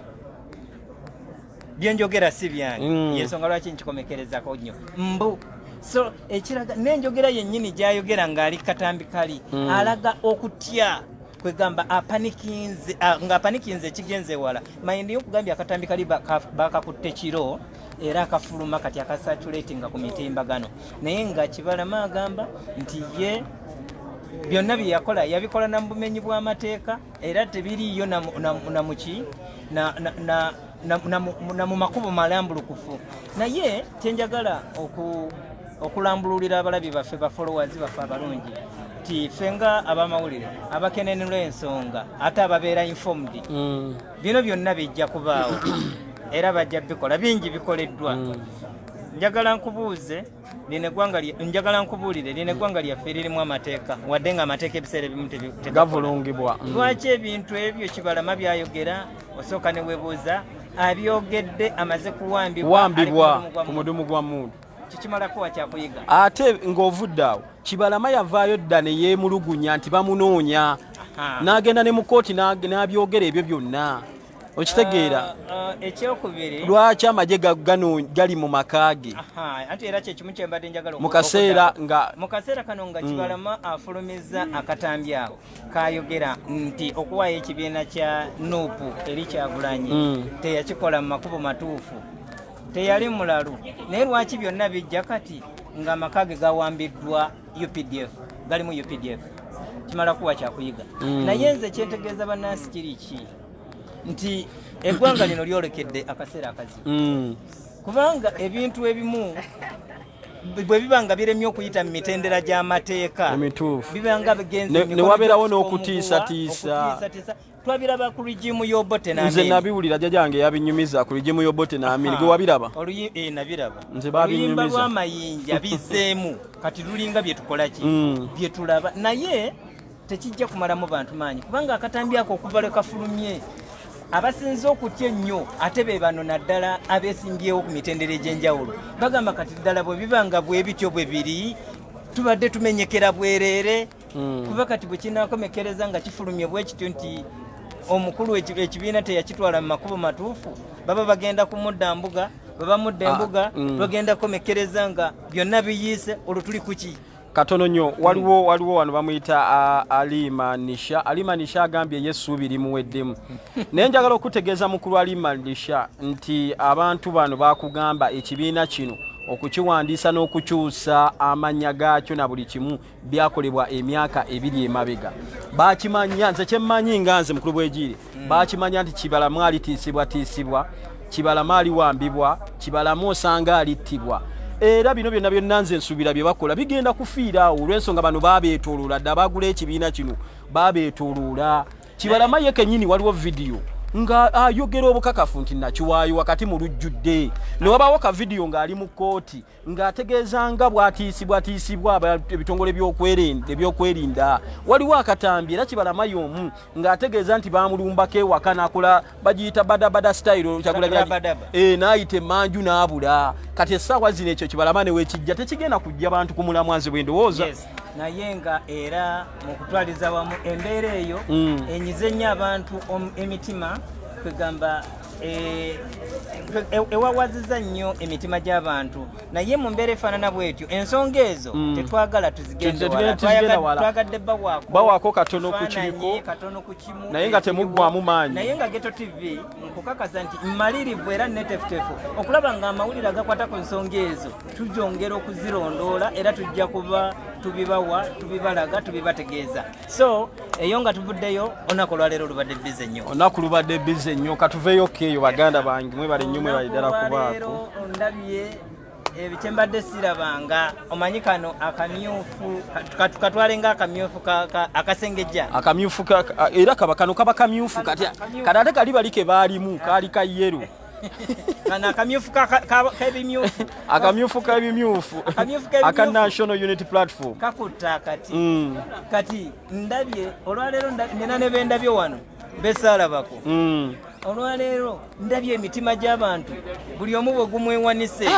byenjogera si byange yensonga lwaki nkikomekerezako nnyo mbu so ekiraga n'enjogera yennyini gyayogera ng'ali katambi kali alaga okutya kwegamba ng'apanikinze ekigenze wala mayindi y'okugambya akatambi kali bakakutte kiro era akafuluma kati akasatulatinga ku mitimbagano naye nga Kibalama agamba nti ye byonna bye yakola yabikola na mu bumenyi bw'amateeka era tebiriiyo namuki na mu makubo malambulukufu naye kyenjagala okulambululira abalabi baffe bafollowers baffe abalungi ti fenga abamawulire abakenenera ensonga ate ababeera informed bino byonna bijja kubaawo era bajja bikola bingi bikoleddwa njagala nkubuulire lino eggwanga lyaffe eririmu amateeka wadde nga amateeka ebiseera ebimu tegavulungibwa lwaki ebintu ebyo Kibalama byayogera osooka ne weebuuza abyogedde amaze kuwambibwa ku mudumu gwa muntu kikimala kuwa kyakuyiga ate ng'ovudde awo Kibalama yavaayo dda ne yeemulugunya nti bamunoonya n'agenda ne mu kooti n'abyogera ebyo byonna okitegeera ekyokubiri lwaki amagye gali mu maka ge ate era kyekimu kyembadde njagala mu kaseera kano nga Kibalama afulumiza akatambi awo kayogera nti okuwaayo ekibiina kya NUP eri Kyagulanyi teyakikola mu makubo matuufu teyali mulalu naye lwaki byonna bijja kati nga amaka ge gawambiddwa UPDF galimu UPDF kimala kuwa kyakuyiga naye nze kyentegeeza bannansi kiri ki nti eggwanga lino lyolekedde akaseera akazibu kubanga ebintu ebimu bwe bibanga biremye okuyita mu mitendera gy'amateeka bibanga bigenze ne wabeerawo n'okutiisatiisa twabiraba ku rigimu y'Obote n'Amini nze nabiwulira jjajange yabinyumiza ku rigimu y'Obote n'Amini gwe wabiraba nabiraba nze babinyumiza oluyimba lw'amayinja bizzeemu kati lulinga bye tukola ki bye tulaba naye tekijja kumalamu bantu maanyi kubanga akatambi ako okuva lwe kafulumye abasinze okutya ennyo ate be bano naddala abeesimbyewo ku mitendera egy'enjawulo bagamba kati ddala bwe bibanga bwe bityo bwe biri tubadde tumenyekera bwereere kuba kati bwe kinaakomekereza nga kifulumye bwe kityo nti omukulu ekibiina teyakitwala mu makubo matuufu baba bagenda kumudda mbuga babamudda embuga bagenda komekereza nga byonna biyiise olwo tuli kuki katono nnyo waliwo wano bamuyita Alima Nisha agambye yesuubi limuweddemu naye njagala okutegeeza mukulu Alima Nisha nti abantu bano bakugamba ekibiina kino okukiwandiisa n'okukyusa amannya gaakyo na buli kimu byakolebwa emyaka 2 emabega bakimanya nze kyemmanyi nga nze mukulu bw'egiri bakimanya nti Kibalama alitiisibwa Kibalama aliwambibwa Kibalama osanga alittibwa era bino byonna byonna nze nsuubira bye bakola bigenda kufiira awo olw'ensonga bano babeetooloola dda bagula ekibiina kino babeetooloola Kibalama ye kennyini waliwo vidiyo nga ayogera obukakafu nti nakiwaayo wakati mu lujjudde ne wabaawo ka vidiyo ng'ali mu kooti ng'ategeeza nga bw'atiisibwa ebitongole ebyokwerinda waliwo akatambi era Kibalama y'omu ng'ategeeza nti baamulumbako ewaka n'akola bagiyita badabada style n'ayita emmanju n'abula kati essaawa zino ekyo Kibalama ne weekijja tekigenda kujja bantu ku mulamwanzi bwe ndowooza naye nga era mu kutwaliza wamu embeera eyo enyize nnyo abantu emitima kwegamba ewawaziza nnyo emitima gy'abantu naye mu mbeera efaanana bwetyo ensonga ezo tetwagala twagadde bawaako katono ku kimu naye nga temuggwamu maanyi naye nga Geto TV nkukakasa nti mmalirivu era netefutefu okulaba nga amawulire agakwata ku nsonga ezo tujongera okuzirondoola era tujja kuba tubibawa tubibalaga tubibategeeza so eyo nga tuvuddeyo olunaku olwaleero lubadde bize nnyo olunaku lubadde bize nnyo katuveeyo keeyo baganda bange mwebale nnyo mwebale ddala kubaako ndabye ebikyembadde sirabanga omanyi kano akamyufu katwalenga akamyufu akasengejja akamyufu era kano kaba kamyufu kati ate kali bali ke baalimu kaali ka yero kana akamyufu k'ebimyufu aka National Unity Platform kakutta kati ndabye olwaleero nina ne bendabye wano besaalabako olwaleero ndabye emitima gy'abantu buli omu bwe gumwewanise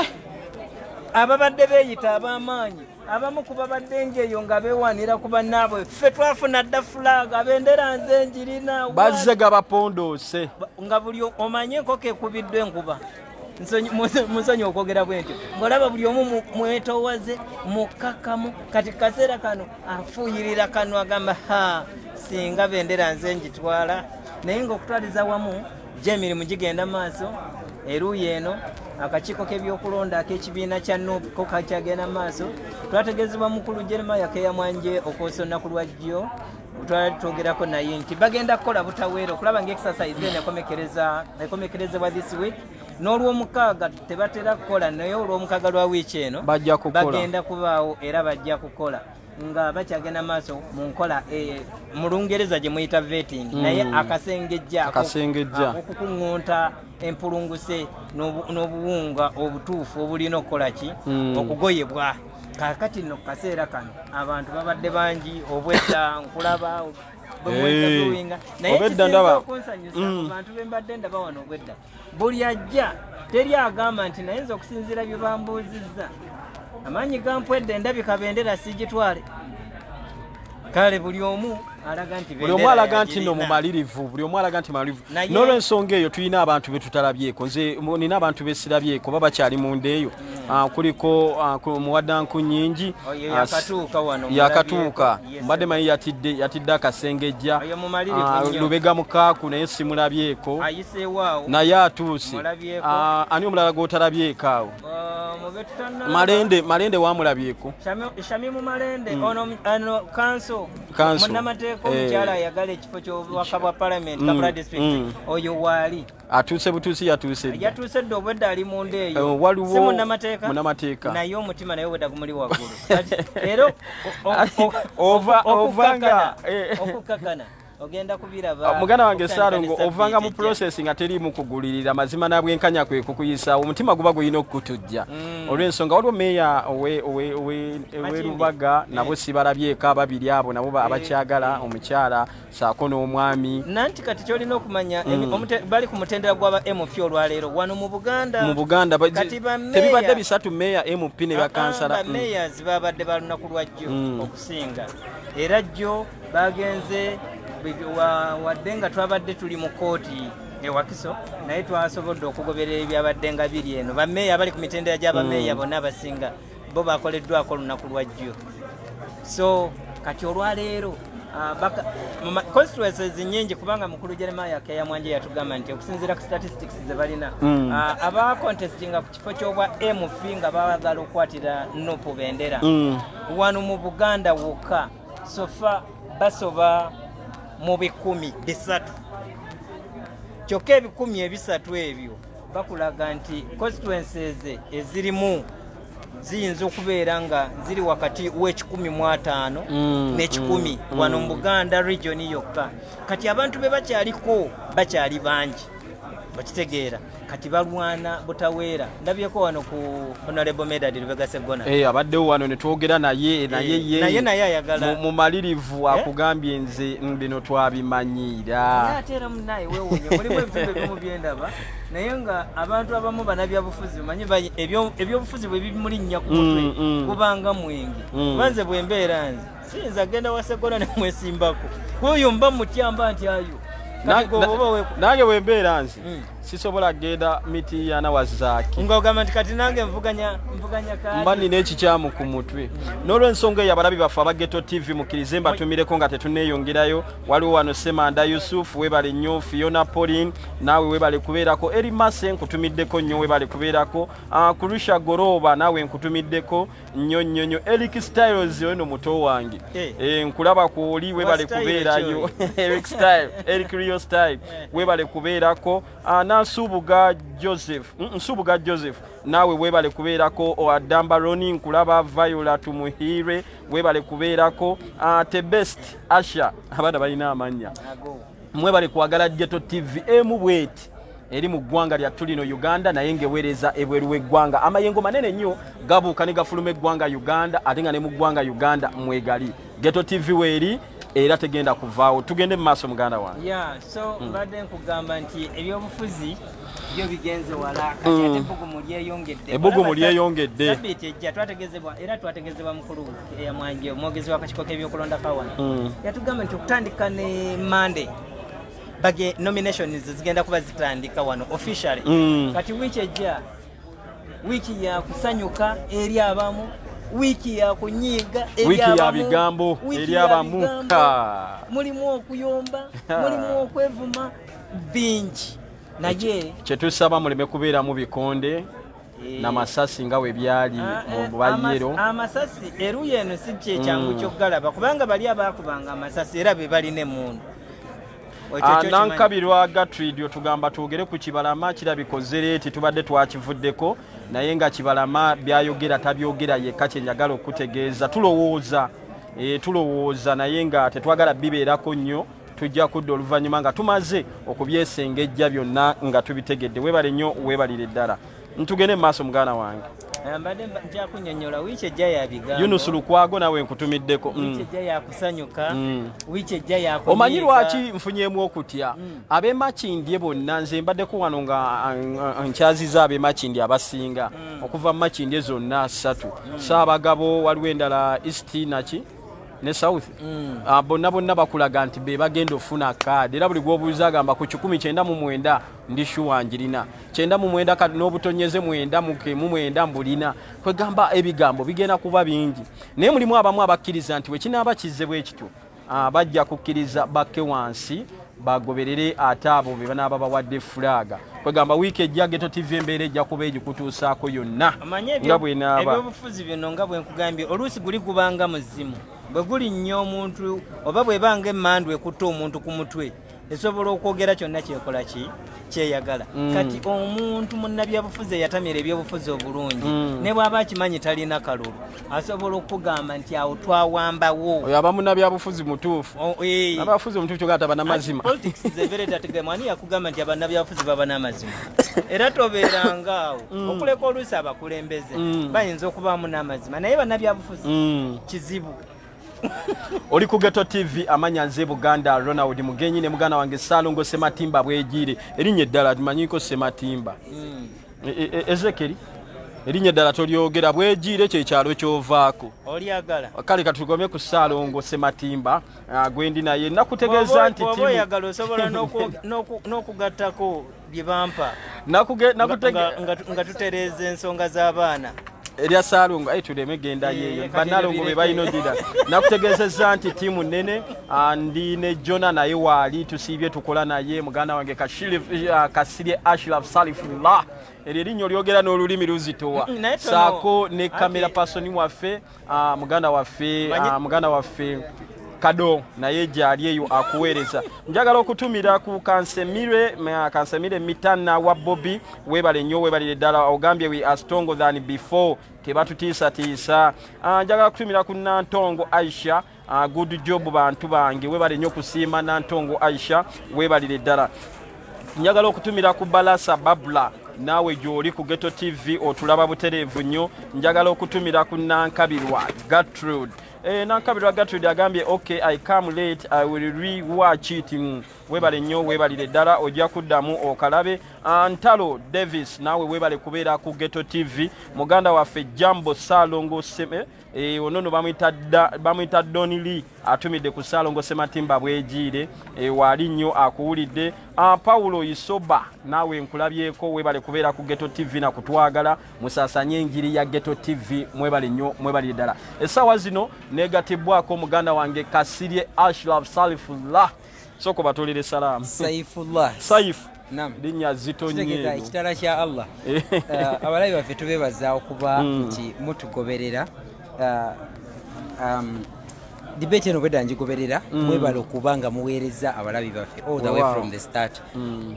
ababadde beeyita ab'amaanyi abamu ku babadde ngeeyo nga beewanira ku bannaabwe ffe twafuna dda fulaaga bendera nze njirina bazze gabapondoose nga buli omanye enkoko ekubiddwa enkuba musonyi okwogera bwentyo ng'olaba buli omu mwetoowaze mukkakkamu kati kaseera kano afuuyirira kano agamba singa bendera nze njitwala naye ng'okutwaliza wamu gy'emirimu gigenda maaso eruuyi eno akakiiko k'ebyokulonda ak'ekibiina kya NUP ko kakyagenda maaso twategeezebwa mukulu Jeremiah Keyamwanje okwosa olunaku lwa jjo twogerako naye nti bagenda kukola butaweera okulaba ng'exercise eno ekomekerezebwa this week n'olw'omukaaga tebatera kukola naye olw'omukaaga lwa wiiki eno bagenda kubaawo era bajja kukola nga bakyagenda maaso mu nkola mu Lungereza gye muyita vetting naye akasengejja okukuŋŋunta empulunguse n'obuwunga obutuufu obulina okukola ki okugoyebwa kakati nno kaseera kano abantu babadde bangi obwedda nkulaba bwemwetaluwinga naye kisinza okunsanyusa mu bantu bembadde ndaba wano obwedda buli ajja teri agamba nti nayinza okusinziira bye bambuuzizza amaanyi gampwedde endabika bendera sigitwale kale buli omu alaga nti no mumalirivu buli omu alaga nti malirivu n'olwensonga eyo tulina abantu betutalabyeko nze nina abantu besirabyeko baba kyali munda eyo kuliko muwaddanku nyingi yakatuuka mbadde manyi yatidde akasengejja lubega mukaaku naye simulabyeko naye atuuse ani omulala gwotalabyeko awo malende wamulabyeko shami mu malende ono kanso munnamateeka omukyala ayagala ekifo ky'obubaka bwa parliament Kabula district oyo waali atuuse butuusi yatuuse dde obwedda ali munda eyo waliwo munnamateeka naye omutima naye obwedda gumuli waggulu era okukakana ogenda kubiraba muganda wange Saalongo ovanga mu process nga teriimu kugulirira mazima nabwenkanya kwe kukuyisa omutima guba gulina okutujja olw'ensonga waliwo meeya ow'Erubaga nabo sibalabyeko ababiri abo nabo abakyagala omukyala saako n'omwami nanti kati kyolina okumanya bali ku mutendera gw'aba MP olwaleero wano mu Buganda tebibadde bisatu meeya MP ne bakansala meeyas babadde balunaku lwajjo okusinga era jjo bagenze wadde nga twabadde tuli mu kooti ewakiso naye twasobodde okugoberera ebyabadde nga biri eno bameeya abali ku mitendera gy'abameeya bonna abasinga bo bakoleddwako olunaku lwajjo so kati olwaleero constituencies nyingi kubanga mukulu Jeremiah Kayamwanje yatugamba nti okusinziira ku statistics ze balina aba contestinga ku kifo ky'obwa MP nga baagala okwatira NUP bendera wano mu Buganda wokka sofa basoba mu 103 kyokka 103 ebyo bakulaga nti constituencies ezirimu ziyinza okubeera nga ziri wakati w'115 ne110 wano mu Buganda region yokka kati abantu be bakyaliko bakyali bangi bakitegeera kati balwana butaweera ndabyeko wano ku honorable Medad Lubega Segona abaddewo wano ne twogera naye ayagala mu malirivu akugambye nze bino twabimanyiira ate era munaye weewuunye mulimu ebitundu ebimu byendaba naye nga abantu abamu banabyabufuzi bamanyi ebyobufuzi bwe bimulinnya ku mutwe kubanga mwenge banze bwembeera nze siyinza agenda wa Segona ne mwesimbako oyo mba mutyamba nti ayo nange wembeera nze sisobola genda miti yana wazaaki ng'ogamba nti kati nange mvuganya kali mba nina ekikyamu ku mutwe n'olw'ensonga eyo abalabi baffe aba Ghetto TV mukkirize mbatumireko nga tetuneeyongerayo waliwo wano Semanda Yusuf webale nnyo Fiona Pauline naawe webale kubeerako eri Mase nkutumiddeko nnyo webale kubeerako Kurusha Goroba naawe nkutumiddeko nnyo Eric Styles ono muto wange nkulaba kwoli webale kubeerayo Eric Rio Style webale kubeerako Ssimbwa Joseph nawe webale kubeerako Adamba Roni nkulaba Viola Tumuhire webale kubeerako The Best Asha abana balina amanya mwebale kuwagala Ghetto TV bweti eri mu ggwanga lya tulino Uganda naye ngeweereza ebweru w'eggwanga amayengo manene nnyo gabuuka ne gafuluma eggwanga Uganda ate nga ne mu ggwanga Uganda mwegali Ghetto TV weeri era tegenda kuvaawo tugende mu maaso muganda wange mbadde nkugamba nti ebyobufuzi byo bigenze wala kati ate ebbugumu lyeyongedde sabbiiti ejja twategezebwa mukulu eyamwanje omwogezi w'akakiiko k'ebyokulonda kawana yatugamba nti okutandika ne Monday bage nominations zigenda kuba zitandika wano officially kati wiiki ejja wiiki ya kusanyuka eri abamu wiki ya kunyiga wiki ya bigambo eri abamu mulimu okuyomba mulimu okwevuma bingi naye kyetusaba muleme kubeera mu bikonde n'amasasi nga we byali mu bayero amasasi eruyi eno si kyekyangu ky'okugalaba kubanga bali abaakubanga amasasi era be balina emundu nankabirwa Gatrid tugamba twogere ku Kibalama kirabikoze eti tubadde twakivuddeko naye nga Kibalama byayogera tabyogera yekka kyenjagala okutegeeza tulowooza naye nga tetwagala bibeerako nnyo tujja kudda oluvannyuma nga tumaze okubyesengejja byonna nga tubitegedde webale nnyo webalire ddala ntugende mu maaso muganda wange mbadde nja kunnyonnyola wiiki ejja ya bigambo Yunus Lukwago nawe nkutumiddeko wiiki ejja ya kusanyuka wiiki ejja ya kunyiika. Omanyi lwaki nfunyeemu okutya ab'e Makindye bonna nze mbaddeko wano nga nkyaziza ab'e Makindye abasinga okuva mu Makindye zonna 3 Saabagabo waliwo endala East naki ne South bonna bakulaga nti be bagenda ofuna kaadi era buli gwobuuza agamba ku 1999 ndi shuwa njirina 99 kati n'obutonyeze 9 mbulina kwegamba ebigambo bigenda kuba bingi naye mulimu abamu abakkiriza nti wekinaaba kizze bwe kityo bajja kukkiriza bakke wansi bagoberere ate abo be banaaba bawadde fulaga kwegamba wiiki ejja Ghetto TV embeera ejja kuba egikutuusaako yonna nga bwenaaba ebyobufuzi bino nga bwe nkugambye oluusi guli gubanga muzimu bwe guli nnyo omuntu oba bwebanga emmandu ekutta omuntu ku mutwe esobola okwogera kyonna kyekola kyeyagala kati omuntu munnabyabufuzi eyatamira ebyobufuzi obulungi ne bw'aba akimanyi talina kalulu asobola okugamba nti awo twawambawo oyo aba munnabyabufuzi mutuufu abyabufuzi omutuufu kyogala taba n'amazima mwani yakugamba nti abannabyabufuzi baba n'amazima era tobeerangaawo okuleka oluusi abakulembeze bayinza okubaamu n'amazima naye bannabyabufuzi kizibu. Oli ku Ghetto TV amanya nze Buganda Ronald Mugenyi ne muganda wange Salongo Sematimba bwejire erinnya eddala tumanyiko Sematimba Ezekeri erinnya eddala tolyogera bwejire kyekyalo kyovaako olyagala kale katugomye ku Salongo Sematimba gwendi naye nakutegeeza nti timu oyagala osobola n'okugattako bye bampa nga tutereeza ensonga z'abaana Elia Salongo tuleme genda yeyo banalongo be bayinodira nakutegezeza nti timu nene andi ne Jona naye wali tusibye tukola naye muganda wange Kasirye Ashraf Salifullah erinyo lyogera n'olulimi luzitowa saako ne kamera personi waffe muganda waffe Kado naye gyali eyo akuweereza njagala okutumira ku kansemire mitana wa Bobby webale nnyo webalire ddala ogambye we are stronger than before tebatutiisatiisa njagala kutumira ku Nantongo Aisha good job bantu bange webale nnyo kusiima Nantongo Aisha webalire ddala njagala okutumira ku Balasa Babla nawe gyoli ku Ghetto TV otulaba butereevu nnyo njagala okutumira ku Nankabirwa Gertrude Nankabirwa Gertrude agambye okay I come late I will re-watch it webale nnyo webalire ddala ojja kuddamu okalabe Ntalo Davis nawe webale kubeera ku Ghetto TV muganda waffe Jambo Salongo onono bamwita Donili atumidde ku Salongo Sematimba bwejire wali nnyo akuwulidde Paulo Isoba nawe nkulabyeko webale kubeera ku Ghetto TV na kutwagala musasanye enjiri ya Ghetto TV mwebale nnyo mwebale ddala essaawa zino negatibwako muganda wange Kasirye Ashraf Salifullah soko batolere salamu Saif linnya zito nnyo ekitala kya Allah abalabi baffe tubeebaza okuba nti mutugoberera debate eno bwedda ngigoberera mwebala okuba nga muweereza abalabi baffe all the way from the start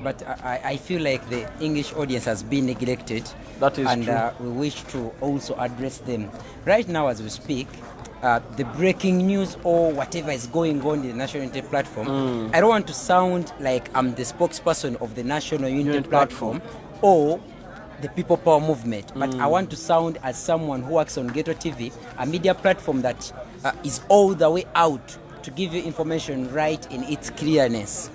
but I feel like the English audience has been neglected and we wish to also address them right now as we speak. The breaking news or whatever is going on in the National Unity Platform, I don't want to sound like I'm the spokesperson of the National Unity Platform or the People Power Movement, but I want to sound as someone who works on Ghetto TV, a media platform that is all the way out to give you information right in its clearness.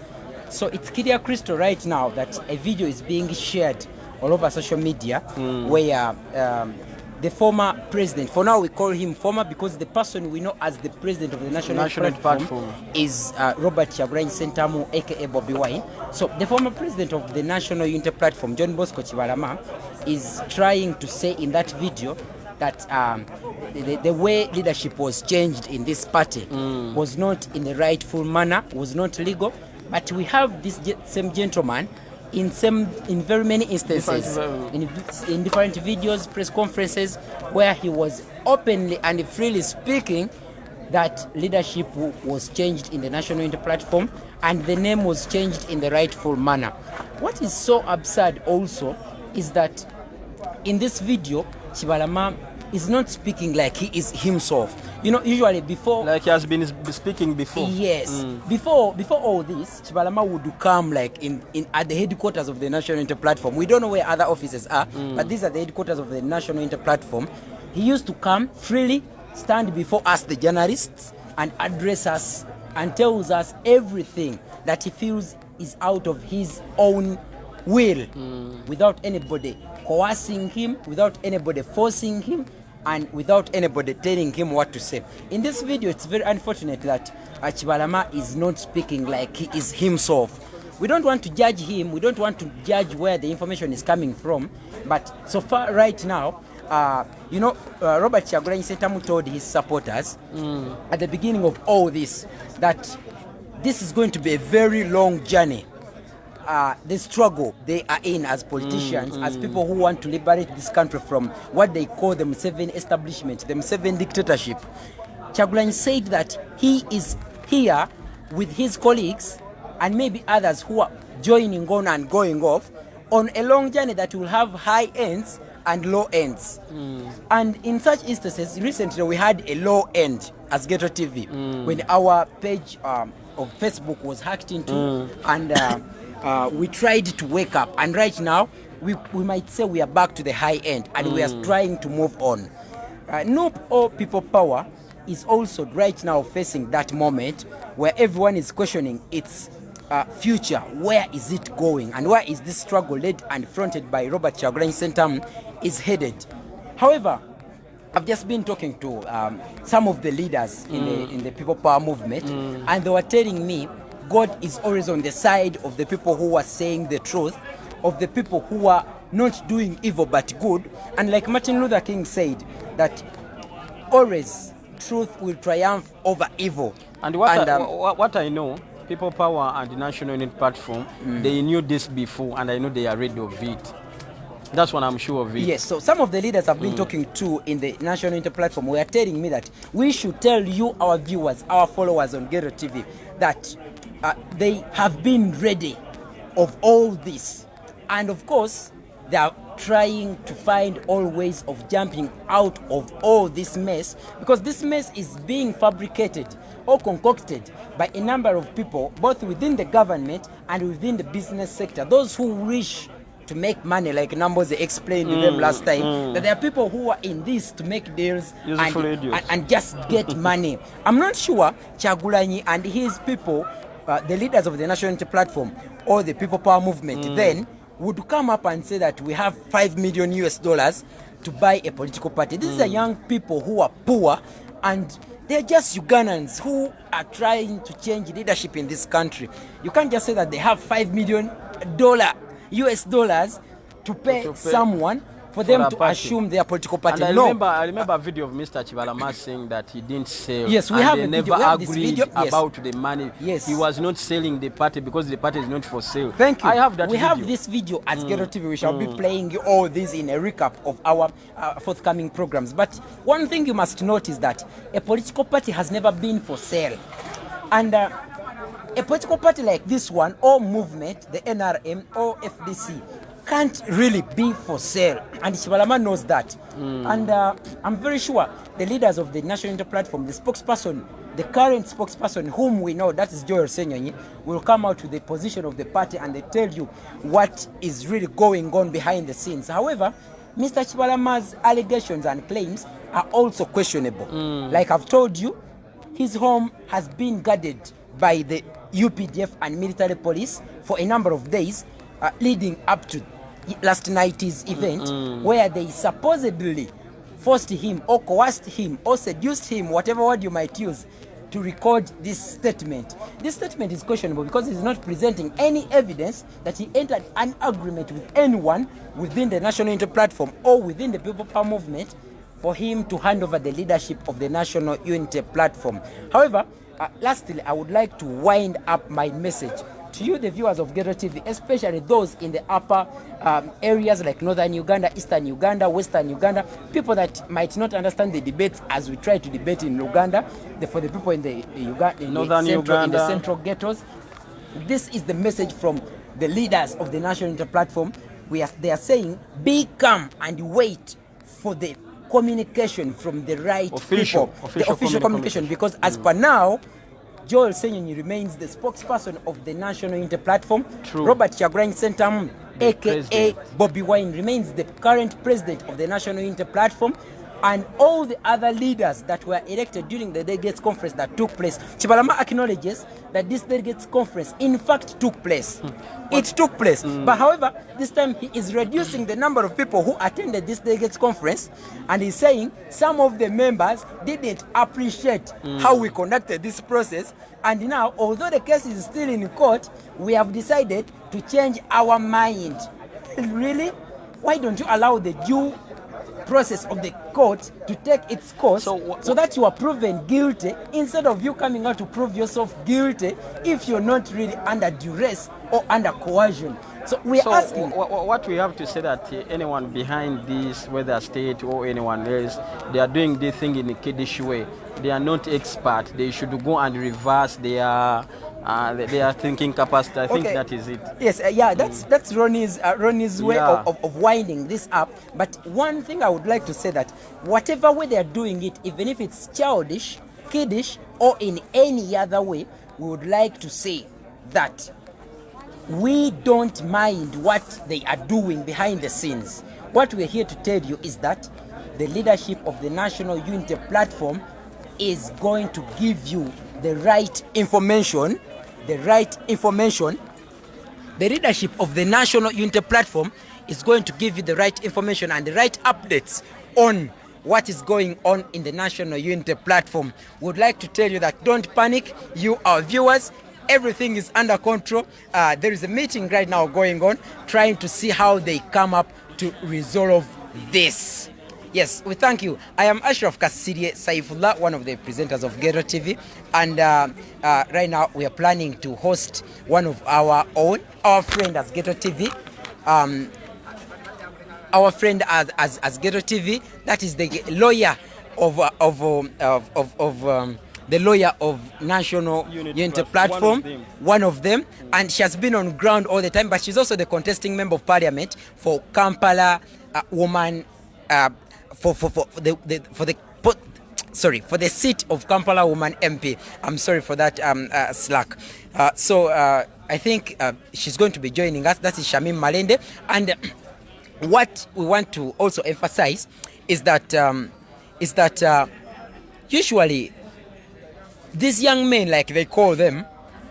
So it's clear crystal right now that a video is being shared all over social media where the former president, for now we call him former because the person we know as the president of the National Platform is Robert Kyagulanyi Ssentamu aka Bobby Wine. So the former president of the National Unity Platform, John Bosco Kibalama, is trying to say in that video that the way leadership was changed in this party was not in the rightful manner, was not legal. But we have this same gentleman in very many instances, in different videos, press conferences, where he was openly and freely speaking that leadership was changed in the National Unity Platform and the name was changed in the rightful manner. What is so absurd also is that in this video, Kibalama is not speaking like he is himself. You know, usually before... Like he has been speaking before. Yes. Before all this, Kibalama would come like in at the headquarters of the National Unity Platform. We don't know where other offices are, but these are the headquarters of the National Unity Platform. He used to come freely, stand before us, the journalists, and address us and tells us everything that he feels is out of his own will, without anybody coercing him, without anybody forcing him, and without anybody telling him what to say. In this video, it's very unfortunate that Kibalama is not speaking like he is himself. We don't want to judge him, we don't want to judge where the information is coming from, but so far right now, Robert Kyagulanyi Ssentamu told his supporters at the beginning of all this that this is going to be a very long journey. The struggle they are in as politicians, as people who want to liberate this country from what they call the Museveni establishment, the Museveni dictatorship. Kyagulanyi said that he is here with his colleagues and maybe others who are joining on and going off on a long journey that will have high ends and low ends. And in such instances, recently we had a low end as Ghetto TV when our page of Facebook was hacked into and we tried to wake up, and right now we might say we are back to the high end and we are trying to move on. NUP or People Power is also right now facing that moment where everyone is questioning its future. Where is it going, and where is this struggle led and fronted by Robert Kyagulanyi Ssentamu is headed? However, I've just been talking to some of the leaders in the People Power movement, and they were telling me God is always on the side of the people who are saying the truth, of the people who are not doing evil but good. And like Martin Luther King said, that always truth will triumph over evil. And what I know, People Power and the National Unity Platform, they knew this before, and I know they are ready of it. That's what I'm sure of it. Yes, so some of the leaders I've been talking to in the National Unity Platform were telling me that we should tell you, our viewers, our followers on Ghetto TV, that they have been ready of all this. And of course, they are trying to find all ways of jumping out of all this mess, because this mess is being fabricated or concocted by a number of people, both within the government and within the business sector. Those who wish to make money, like Namboze explained to them last time, that there are people who are in this to make deals and just get money. I'm not sure Kyagulanyi and his people, the leaders of the National Unity Platform or the People Power movement, then would come up and say that we have $5 million to buy a political party. These are young people who are poor, and they're just Ugandans who are trying to change leadership in this country. You can't just say that they have $5 million to pay someone for them to assume their political party. And I remember a video of Mr. Kibalama saying that he didn't sell. Yes, we have they a never video. We have agreed this video. about the money. Yes. He was not selling the party because the party is not for sale. Thank you. I have that we video. have this video at Ghetto TV. We shall be playing you all this in a recap of our forthcoming programs. But one thing you must note is that a political party has never been for sale. And a political party like this one, or movement, the NRM or FDC, can't really be for sale, and Kibalama knows that. And I'm very sure the leaders of the National Unity Platform, the spokesperson, the current spokesperson whom we know, that is Joel Senyonyi, will come out to the position of the party and they tell you what is really going on behind the scenes. However, Mr. Kibalama's allegations and claims are also questionable. Like I've told you, his home has been guarded by the UPDF and military police for a number of days, leading up to last night's event, where they supposedly forced him or coerced him or seduced him, whatever word you might use, to record this statement. This statement is questionable because it's not presenting any evidence that he entered an agreement with anyone within the National Unity Platform or within the People Power movement for him to hand over the leadership of the National Unity Platform. However, lastly, I would like to wind up my message to you, the viewers of Ghetto TV, especially those in the upper areas like Northern Uganda, Eastern Uganda, Western Uganda, people that might not understand the debates as we try to debate in Uganda, for the people in the central ghettos. This is the message from the leaders of the National Unity Platform. They are saying, be calm and wait for the communication from the right official communication, because as per now, Joel Senyonyi remains the spokesperson of the National Unity Platform. True. Robert Kyagulanyi Ssentamu, aka president. Bobby Wine, remains the current president of the National Unity Platform. And all the other leaders that were elected during the delegates conference that took place. Kibalama acknowledges that this delegates conference in fact took place. It took place. But however, this time he is reducing the number of people who attended this delegates conference, and he's saying some of the members didn't appreciate how we conducted this process. And now, although the case is still in court, we have decided to change our mind. Really? Why don't you allow the due process of the court to take its course so that you are proven guilty, instead of you coming out to prove yourself guilty if you're not really under duress or under coercion? So we are asking. What we have to say that anyone behind this, whether state or anyone else, they are doing this thing in a kiddish way. They are not expert. They should go and reverse their thinking capacity. I think that is it. Yes, that's Ronnie's way of winding this up. But one thing I would like to say, that whatever way they are doing it, even if it's childish, kiddish, or in any other way, we would like to say that we don't mind what they are doing behind the scenes. What we're here to tell you is that the leadership of the National Unity Platform is going to give you the right information. The leadership of the National Unity Platform is going to give you the right information and the right updates on what is going on in the National Unity Platform. We would like to tell you that don't panic, you our viewers. Everything is under control. There is a meeting right now going on, trying to see how they come up to resolve this. Yes, we thank you. I am Ashraf Kasirye Saifullah, one of the presenters of Ghetto TV, and right now we are planning to host one of our own, our friend as Ghetto TV. Our friend as Ghetto TV, that is the lawyer the lawyer of National Unity Platform, one of them, and she has been on ground all the time, but she's also the contesting member of parliament for Kampala woman, for the seat of Kampala woman MP. I'm sorry for that slack. So I think she's going to be joining us. That is Shamim Malende. And what we want to also emphasize is that usually these young men, like they call them,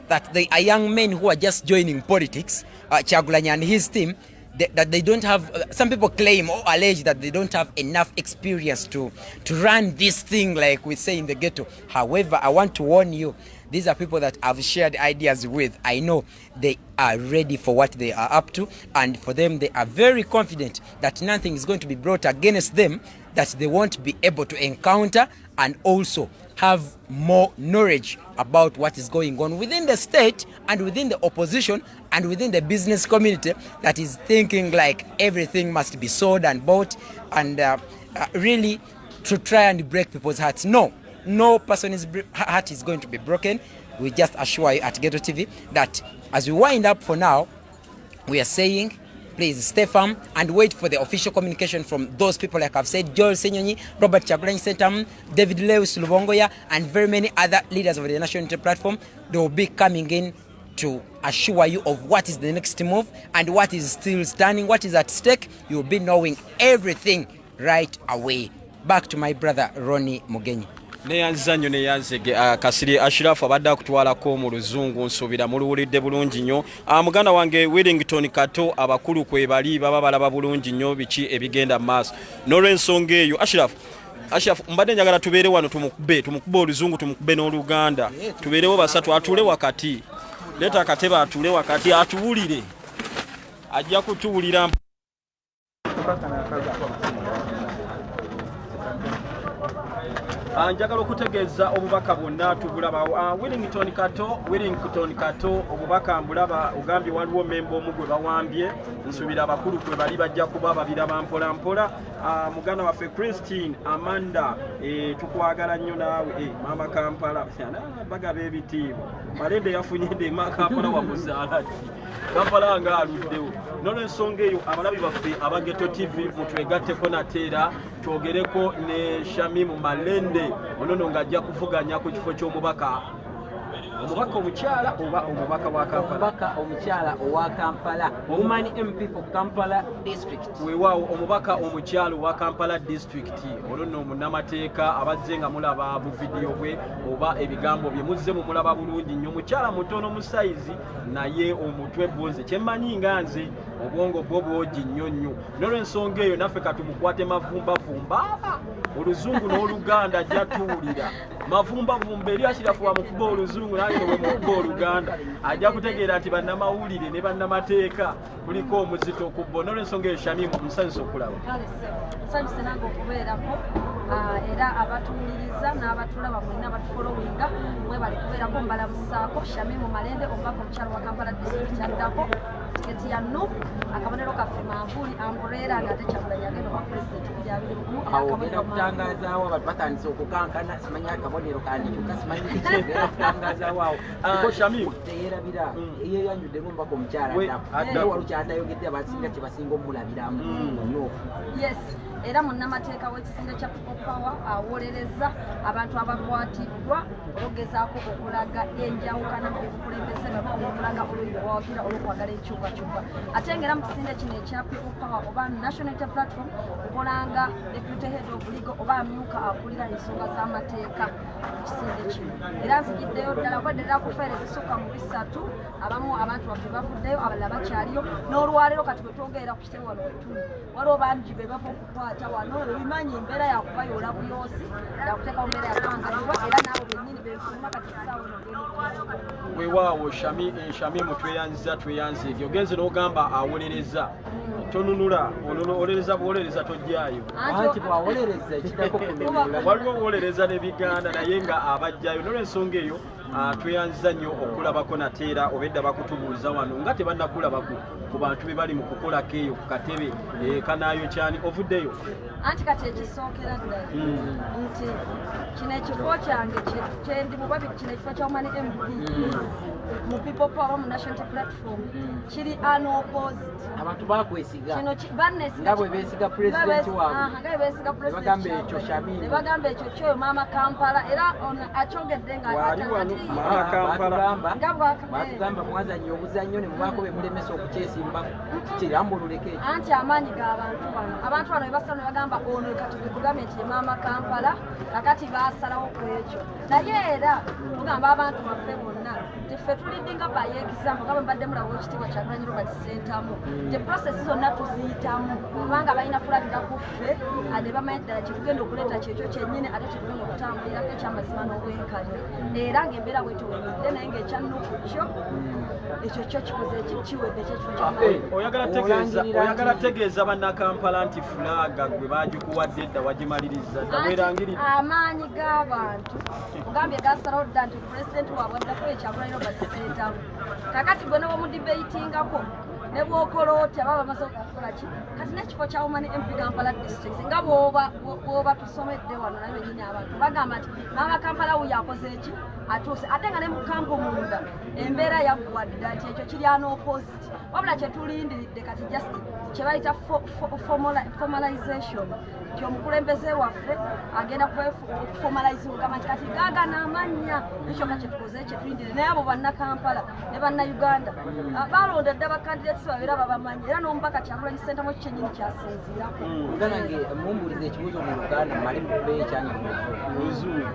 that they are young men who are just joining politics, Kyagulanyi and his team, that they don't have, some people claim or allege that they don't have enough experience to run this thing like we say in the ghetto. However, I want to warn you, these are people that I've shared ideas with. I know they are ready for what they are up to, and for them, they are very confident that nothing is going to be brought against them that they won't be able to encounter, and also have more knowledge about what is going on within the state and within the opposition and within the business community that is thinking like everything must be sold and bought, and really to try and break people's hearts. No person's heart is going to be broken. We just assure you at Ghetto TV that as we wind up for now, we are saying, please stay firm and wait for the official communication from those people, like I've said, Joel Senyonyi, Robert Kyagulanyi Ssentamu, David Lewis Lubongoya, and very many other leaders of the National Unity Platform. They will be coming in to assure you of what is the next move and what is still standing, what is at stake. You'll be knowing everything right away. Back to my brother Ronnie Mugenyi. Neyanzanyo neyanzege Kasirye Ashraf abadde akutwalako mu luzungu, nsuubira muluwulidde bulungi nnyo. Muganda wange Wellington Kato, abakulu kwe bali baba balaba bulungi nnyo biki ebigenda mu maaso. N'olw'ensonga eyo Ashraf mbadde njagala tubeere wano tumukube oluzungu, tumukube n'oluganda, tubeerewo basatu, atuule wakati. Leeta akatebe atuule wakati atuwulire, ajja kutuwulira. Njagala okutegeeza obubaka bwonna tubulaba. Wellington Kato obubaka mbulaba, ogambye waliwo memba omu gwe bawambye, nsuubira abakulu kwe bali bajja kuba babiraba mpola mpola. Muganda waffe Christine Amanda, tukwagala nnyo naawe, mama Kampala bagaba ebitiibwa. Malende yafunye ddema Kampala wamuzaala. Kampala nga aluddewo n'olwensonga eyo abalabi baffe aba Ghetto TV mutwegatteko nateera twogereko ne Shamimu Malende onono ng'ajja kuvuganya ku kifo ky'omubaka omukyala oba omubaka wa Kampala omubaka omukyala owa Kampala Woman MP for Kampala District weewaawo omubaka omukyala owa Kampala District olwo munnamateeka abazze nga mulaba mu vidiyo bwe oba ebigambo bye muzze mu mulaba bulungi nnyo mukyala mutono mu sayizi naye omutwe bonze kyemmanyi nga nze obwongo bwo bwogi nnyo nnyo n'olwensonga eyo naffe katumukwate mavumbavumba oluzungu n'oluganda ajja tuwulira mavumbavumba eri akirafuwa mukuba oluzungu naye bwe mukuba oluganda ajja kutegeera nti bannamawulire ne bannamateeka kuliko omuzito ku bo n'olwensonga eyo Shamimu musanyusa okulaba nsanyuse nange okubeerako era abatuwuliriza n'abatulaba mwenna abatufolowinga mwe bali kubeerako mbalabusaako Shamimu Malende omubaka omukyalo wa Kampala District addako tiketi ya NUP akabonero kaffe manvuuli ambuleera ng'ate Kyagulanyi agenda owa pulezidenti 2021 ogenda kutangazaawo abantu batandise okukankana simanyi akabonero kandikyuka simanyi kikyegera kutangazaawo awo ko Shamimu teyerabira eyeyanjuddemu omubaka omukyala addawo walukyatayogedde abasinga kye basinga omulabiramu onuufu yes era munnamateeka w'ekisinde kya People Power awolereza abantu abakwatiddwa olwogezaako okulaga enjawukana mu bukulembeze bwabwe okulaga oluyi lwawagira olw'okwagala enkyukakyuka ate ng'era mu kisinde kino ekya People Power oba National Unity Platform okolanga deputy head of legal oba amyuka akulira ensonga z'amateeka mu kisinde kino era nzijiddeyo ddala kweddera kufeera ezisukka mu 3 abamu abantu baffe bavuddeyo abalala bakyaliyo n'olwaleero kati bwe twogerera ku kitebe wano wetuli waliwo bangi be bava okukwata wano ebimanyi embeera yakubayoola buyoosi yakuteekawo mbeera yakangazibwa era naabo bennyini benfuluma kati ssaawa weewaawo Shamimu tweyanze ebyo ogenze n'ogamba awolereza tonunula olereza bwolereza tojjaayo anti bwawolereza ekitako kununula waliwo owolereza ne biganda naye nga abajjayo n'olwensonga eyo tweyanziza nnyo okulabako nateera obedda bakutubuuza wano nga tebannakulabako ku bantu be bali mu kukolako eyo ku katebe kanaayo kyani ovuddeyo anti kati ekisookera ddala nti kino ekifo kyange kyendi mubabi kino ekifo kya Woman MP mu People Power mu National Unity Platform kiri unopposed abantu bakwesiga kino bannesiga nga bwe beesiga pulezidenti waabwe nga bwe beesiga bagamba ekyo Shamimu ne bagamba ekyo kyoyo maama Kampala era akyogedde nga batugamba mwazannya obuzannyo ne mubaako be mulemesa okukyesimba kirambululeko ekyo anti amaanyi g'abantu bano be basala ne bagamba ono kati tugambe nti ye maama Kampala kakati baasalawo ku ekyo naye era tugamba abantu baffe bonna tiffe tulidinga baye example nga bwe mbadde mulawo ekitiibwa Kyagulanyi Robert Ssentamu te process zonna tuziyitamu kubanga balina kulabira ku ffe ne bamanyi ddala kyetugenda okuleeta kyekyo kyennyini ate kyetugenda okutambulirako ekyamazima n'obwenkanya era ng'embeera bwetuwenyedde naye ng'ekya NUP kyo ekyo kyo kikoze kiwedde ekyekifo oyagala tegeeza bannakampala nti fulaga gwe bagikuwadde dda wagimaliriza ddawerangirira amaanyi g'abantu ogambye gasalawo dda nti pulezidenti waabwe addako Kyagulanyi Robert Ssentamu kakati gwe ne bamudibeitingako ne bw'okola otya baba bamaze okukola ki kati n'ekifo kya Woman MP Kampala District nga bw'oba tusomedde wano naye bennyini abantu bagamba nti maama Kampala wuyo akoze eki atuuse ate nga ne mu kampu munda embeera yaggwadde nti ekyo kiri unopposed wabula kyetulindiridde kati just kye bayita formalization nti omukulembeze waffe agenda okuformalize mugamba nti kati gaaga n'amannya ekyokka kyetukoze kyetulindire naye abo bannakampala ne bannayuganda balonda dda bakandidates babeera babamanyi era n'omubaka Kyagulanyi Ssentamu ekyo kyennyini kyasinziirako muganange mumbuliza ekibuuzo mu luganda mmale mukubeyo ekyanya muzungu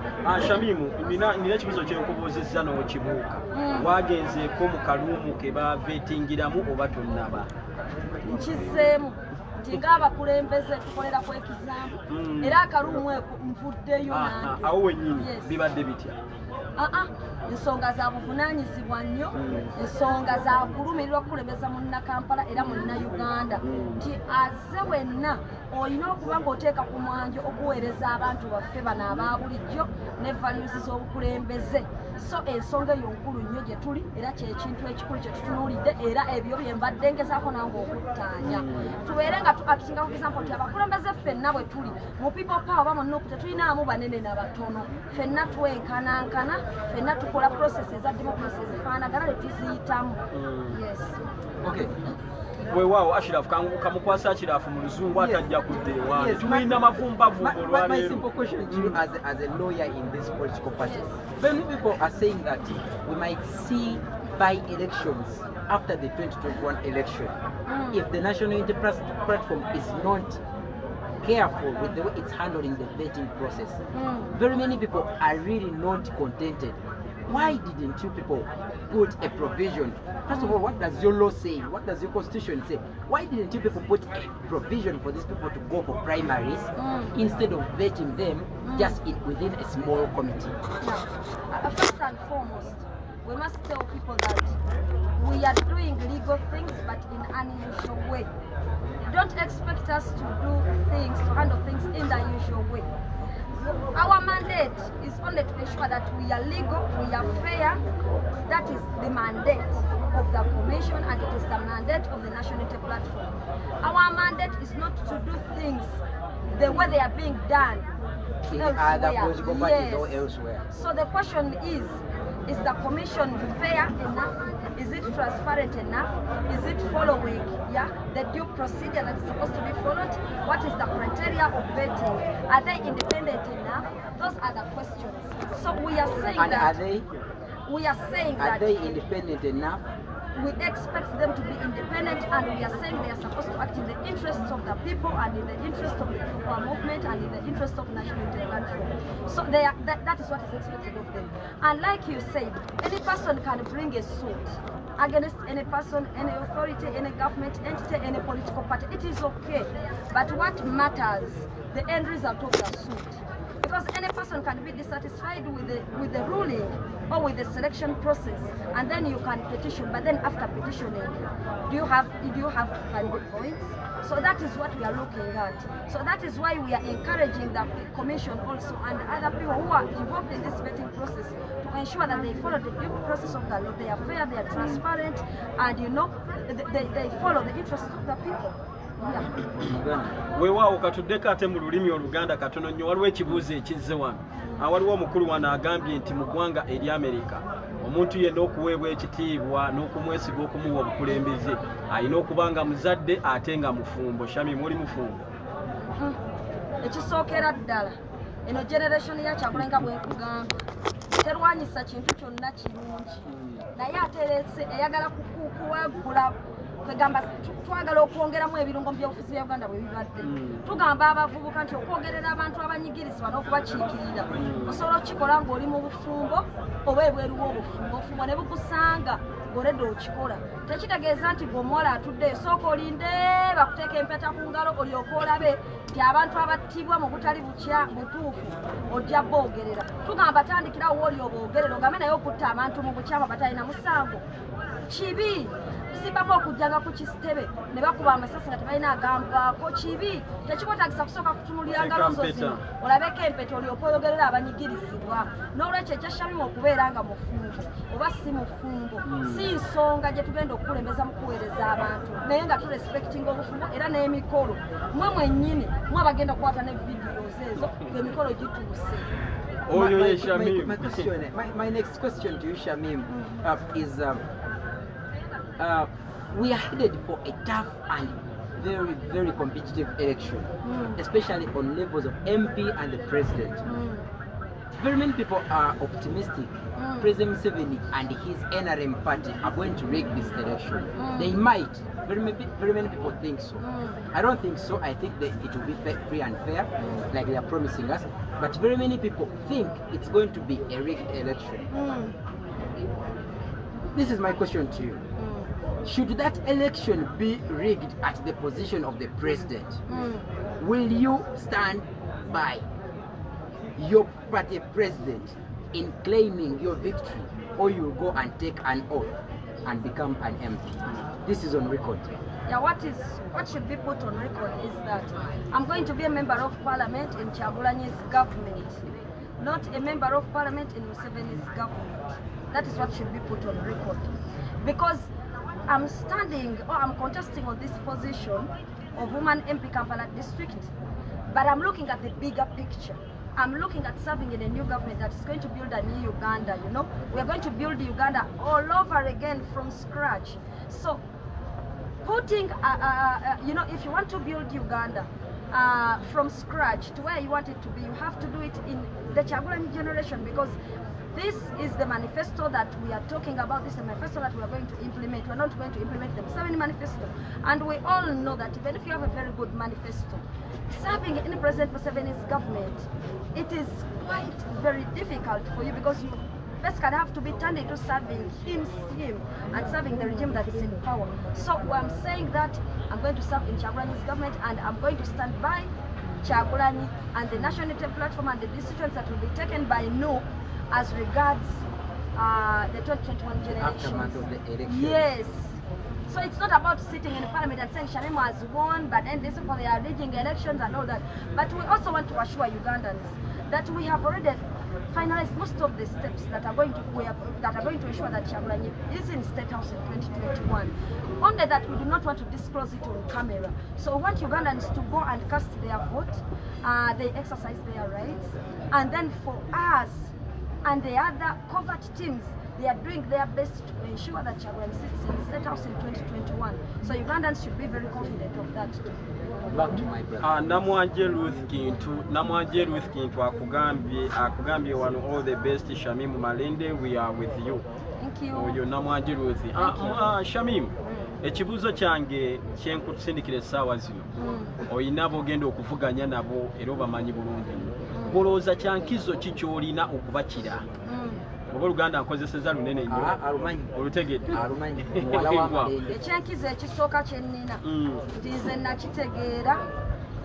Shamimu nina ekibuuzo kyenkubuuzizza n'okibuuka wagenzeeko mu kaluumu ke bavetingiramu oba tonnaba nkizeemu nti ng'abakulembeze tukolera ku ekizambu era akaluumu eko nvuddeyo nange awo wennyini bibadde bitya ensonga za buvunaanyizibwa nnyo ensonga za kulumirirwa kukulembeza munnakampala era munnayuganda nti aze wenna olina okuba ng'oteeka ku mwanjo okuweereza abantu baffe bano aba bulijjo ne values z'obukulembeze so ensonga eyo nkulu nnyo gye tuli era kyekintu ekikulu kye tutunuulidde era ebyo bye mbadde ngezaako nange okuttaanya tubeere nga tuakitinga ku example nti abakulembeze ffenna bwe tuli mu people power ba mu NUP tetulinaamu banene n'abatono ffenna twenkanankana ffenna tukola process eza democracy ezifaanagana ne tuziyitamu. Yes. Okay. Weewaawo Ashraf kamukwasa Ashraf mu luzungu atajja kudde ewaabwe tulina mavumbavumbo olwaleero. My simple question to you as a lawyer in this political party, many people are saying that we might see by-elections after the 2021 election if the National Unity Platform is not careful with the way it's handling the vetting process. Very many people are really not contented. Why didn't you people put a provision? First of all, what does your law say? What does your constitution say? Why didn't you people put a provision for these people to go for primaries instead of vetting them just within a small committee? First and foremost, we must tell people that we are doing legal things but in an unusual way. Don't expect us to do things, to handle things in the usual way. Our mandate is only to ensure that we are legal, we are fair. That is the mandate of the Commission and it is the mandate of the National Unity Platform. Our mandate is not to do things the way they are being done in other political parties or elsewhere. So the question is the Commission fair enough? Is it transparent enough? Is it following the due procedure that is supposed to be followed? What is the criteria of vetting? Are they independent enough? Those are the questions. So we are saying and that. Are they independent enough? We expect them to be independent and we are saying they are supposed to act in the interests of the people and in the interest of the people movement and in the interest of national integration. So that is what is expected of them. And like you said, any person can bring a suit against any person, any authority, any government entity, any political party. It is okay. But what matters, the end result of the suit. Because any person can be dissatisfied with the ruling or with the selection process, and then you can petition. But then after petitioning, do you have valid points? So that is what we are looking at. So that is why we are encouraging the Commission also and other people who are involved in this vetting process to ensure that they follow the due process of the law. They are fair, they are transparent, and they follow the interests of the people. Weewaawo katuddeko ate mu lulimi Oluganda katono nnyo waliwo ekibuuzo ekizze wano waliwo omukulu wano agambye nti mu ggwanga eri Amerika omuntu yenna okuweebwa ekitiibwa n'okumwesiga okumuwa obukulembeze alina okuba nga muzadde ate nga mufumbo. Shami muli mufumbo? Ekisookera ddala eno generation ya Kyagulanyi bwe nkugamba terwanyisa kintu kyonna kirungi naye ateretse eyagala kukuwagula kwegamba twagala okwongeramu ebirungo mu byobufuzi bya Uganda bwe bibadde tugamba abavubuka nti okwogerera abantu abanyigirizibwa n'okubakiikirira osobola okikola ng'oli mu bufumbo oba ebweru w'obufumbo obufumbo ne bukusanga ng'oledde okikola tekitegeeza nti gweomuwala atuddeyo sooka olinde bakuteeka empeta ku ngalo olyoke olabe nti abantu abattibwa mu butali butuufu ojja boogerera tugamba tandikirawo oli oboogerera ogambe naye okutta abantu mu bukyamu batalina musango kibi Ssimbwa okujjanga ku kisitebe ne bakuba amasasi nga tebalina agambako kibi tekikwetagisa kusooka kutunulira ngalo zo zino olabeko empeta olyoke oyogerera abanyigirizibwa n'olwekyo ekyashamima okubeera nga mufumbo oba si mufumbo si nsonga gye tugenda okukulembeza mu kuweereza abantu naye nga turespectinga obufumbo era n'emikolo mwe mwennyini mwe abagenda okukwata ne videos ezo ng'emikolo gituuse. My next question to you, Shamim, is we are headed for a tough and very, very competitive election, especially on levels of MP and the president. Very many people are optimistic. President Museveni and his NRM party are going to rig this election. They might. Very many people think so. I don't think so. I think that it will be free and fair, like they are promising us. But very many people think it's going to be a rigged election. This is my question to you. Should that election be rigged at the position of the president, will you stand by your party president in claiming your victory, or you will go and take an oath and become an MP? This is on record. Yeah, what should be put on record is that I'm going to be a member of parliament in Kyagulanyi's government. not a member of parliament in Museveni's government. That is what should be put on record. Because I'm standing, or I'm contesting on this position of woman MP Kampala district, but I'm looking at the bigger picture. I'm looking at serving in a new government that is going to build a new Uganda, you know. We're going to build Uganda all over again from scratch. So putting, you know, if you want to build Uganda from scratch to where you want it to be, you have to do it in the Kyagulanyi generation, because this is the manifesto that we are talking about. This is the manifesto that we are going to implement. We're not going to implement the Museveni manifesto. And we all know that even if you have a very good manifesto, serving in President Museveni's government, it is quite very difficult for you, because you basically have to be turned into serving him and serving the regime that is in power. So I'm saying that I'm going to serve in Kyagulanyi's government, and I'm going to stand by Kyagulanyi and the National Unity Platform and the decisions that will be taken by NUP as regards the 2021 generation. Aftermath of the election. Yes. So it's not about sitting in parliament and saying Shalema has won, but then these people, they are rigging elections and all that. But we also want to assure Ugandans that we have already finalized most of the steps that are going to ensure that Kyagulanyi is in State House in 2021. Only that we do not want to disclose it on camera. So we want Ugandans to go and cast their vote. They exercise their rights. And then for us and the other covert teams, they are doing their best to ensure that Kyagulanyi sits in State House in 2021. So Ugandans should be very confident of that too. Back to my brother. Namwanje Ruth Kintu akugambye wano all the best. Shamim Malende, we are with you. Thank you. Oyo Namwanje Ruth. Shamim, ekibuuzo kyange kyenkusindikira essaawa zino. Oyina bogenda okuvuganya nabo era obamanyi bulungi. Olowooza kyankizo ki ky'olina okubakira? Oba Oluganda nkozeseza lunene nnyo. Olutegedde. Ekyenkizo ekisooka kye nnina nti nze nakitegeera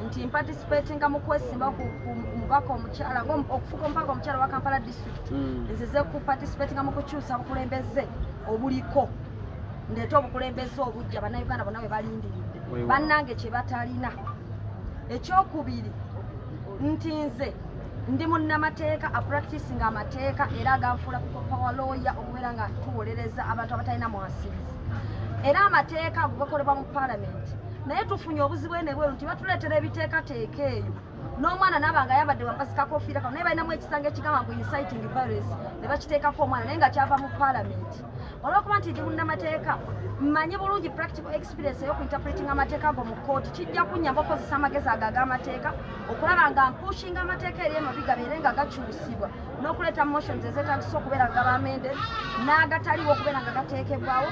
nti participatinga mu kwesimba ku mubaka omukyala okufuuka omubaka omukyala wa Kampala district, nzize ku participatinga mu kukyusa obukulembeze obuliko, ndeeta obukulembeze obujja bannayuganda bonna bwe balindiridde bannange kye batalina. Ekyokubiri nti nze ndi munnamateeka apracticing amateeka era aganfuula power lawyer okubeera nga tuwolereza abantu abatalina mwasirizi, era amateeka ago gakolebwa mu parliament. Naye tufunye obuzibu enebweru nti batuleetera ebiteekateeka eyo n'omwana naaba nga ayambadde wampasi kakofiira kano naye balinamu ekisanga ekigamba mbu inciting violence ne bakiteekako omwana naye nga kyava mu parliament. Olwokuba nti ndi munnamateeka mmanyi bulungi practical experience ey'okuinterpreting amateeka ago mu kooti, kijja kunnyamba okozesa amagezi ago ag'amateeka okulaba nga mpushinga amateeka eri eno bigabeere nga gakyusibwa n'okuleeta motions ezeetagisa okubeera nga gabamended n'agataliwo okubeera nga gateekebwawo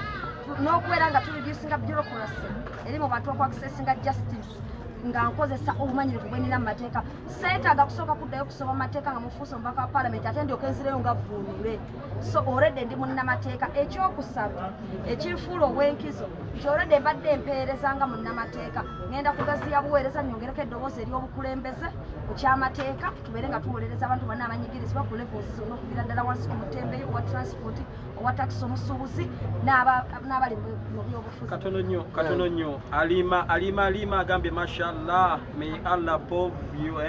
n'okubeera nga tureducinga bureaucracy eri mu bantu okwaccessinga justice nga nkozesa obumanyirivu bwe nina mu mateeka. Seetaaga kusooka kuddayo kusoma amateeka nga mufuuse omubaka wa parliament ate ndyoka enzireyo nga vvuunule. So already ndi munnamateeka. Ekyokusatu ekinfuula obwenkizo nti already mbadde empeereza nga munnamateeka, ngenda kugaziya buweereza nyongereko eddoboozi ery'obukulembeze ku kyamateeka tubeere nga tuwolereza abantu bonna abanyigirizibwa ku levels zonna okuviira ddala wansi ku mutembeeyo owa transport owa taxi omusuubuzi n'abali mu byobufuzi. Katono nnyo alima agambye mashallah, may Allah pove you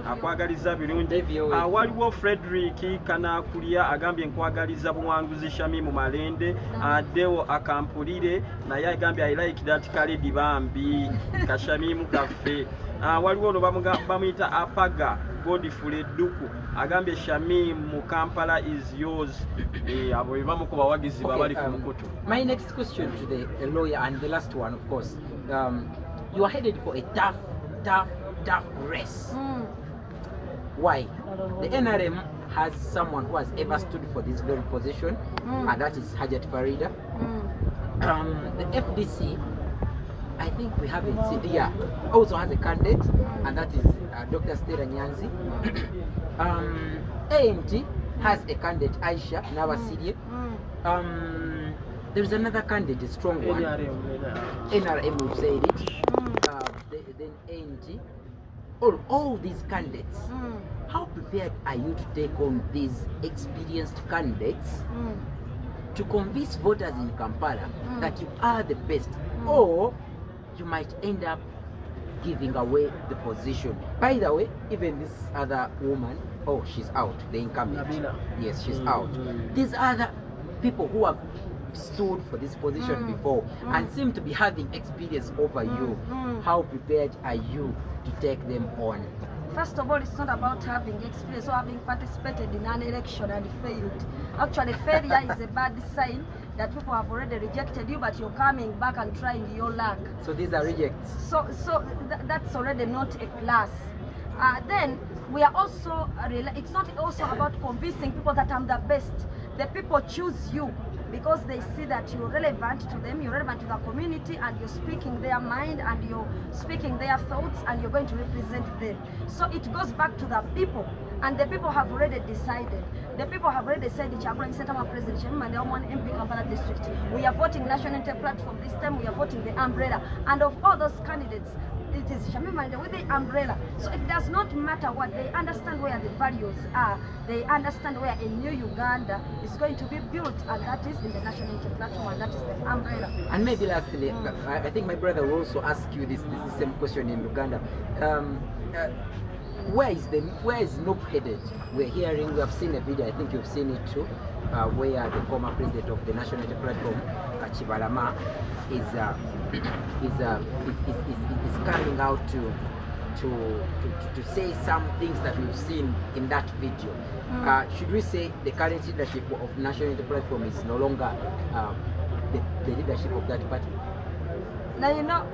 akwagaliza birungi. Waliwo Frederick Kanakulya agambye nkwagaliza buwanguzi Shamimu Malende, Deo akampulire naye agambye I like that Khalid Bambi Kashamimu Cafe. Waliwo ono bamuyita Apaga Godfrey Duku agambye Shamimu Kampala is yours. Abo bamukuba wagizi babali ku mukutu. My next question to the lawyer and the last one, of course. You are headed for a tough race. Why? The NRM has someone who has ever stood for this very position, and that is Hajat Farida. The FDC, I think we haven't seen, also has a candidate, and that is Dr. Stella Nyanzi. ANT has a candidate, Aisha Nawasirye. There's another candidate, a strong one. NRM will say it. Then ANT. All these candidates. How prepared are you to take on these experienced candidates to convince voters in Kampala that you are the best, or you might end up giving away the position. By the way, even this other woman, oh, she's out, the incumbent. Yes, she's out. These other people who have stood for this position before and seem to be having experience over you. How prepared are you to take them on? First of all, it's not about having experience or having participated in an election and failed. Actually, failure is a bad sign that people have already rejected you, but you're coming back and trying your luck. So these are rejects. So that's already not a plus. Then we are also, it's not also about convincing people that I'm the best. The people choose you because they see that you're relevant to them, you're relevant to the community, and you're speaking their mind and you're speaking their thoughts, and you're going to represent them. So it goes back to the people, and the people have already decided. The people have already decided Chagulanyi Ssentamu President Shamim one MP Kampala District. We are voting National Unity Platform this time, we are voting the umbrella. And of all those candidates, it is Shamim with the umbrella. So it does not matter what, they understand where the values are. They understand where a new Uganda is going to be built, and that is in the National Unity Platform, and that is the umbrella. And maybe lastly, I think my brother will also ask you this same question in Uganda. Where is NUP headed? We're hearing, we have seen a video, I think you've seen it too, where the former president of the National Unity Platform, Kibalama, is coming out to say some things that we've seen in that video. Should we say the current leadership of National Unity Platform is no longer the leadership of that party? Now, you know,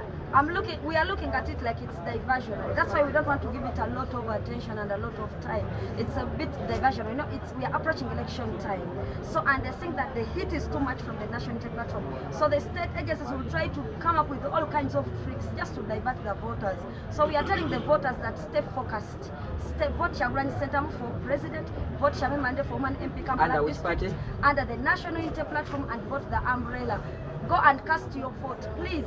we are looking at it like it's diversionary. That's why we don't want to give it a lot of attention and a lot of time. It's a bit diversionary. You know, we are approaching election time. So, and they think that the heat is too much from the National Unity Platform. So the state agencies will try to come up with all kinds of tricks just to divert the voters. So we are telling the voters that stay focused. Vote Chagulanyi Ssentamu for president, vote Shamim for one MP Kampala District under the National Unity Platform, and vote the umbrella. Go and cast your vote, please.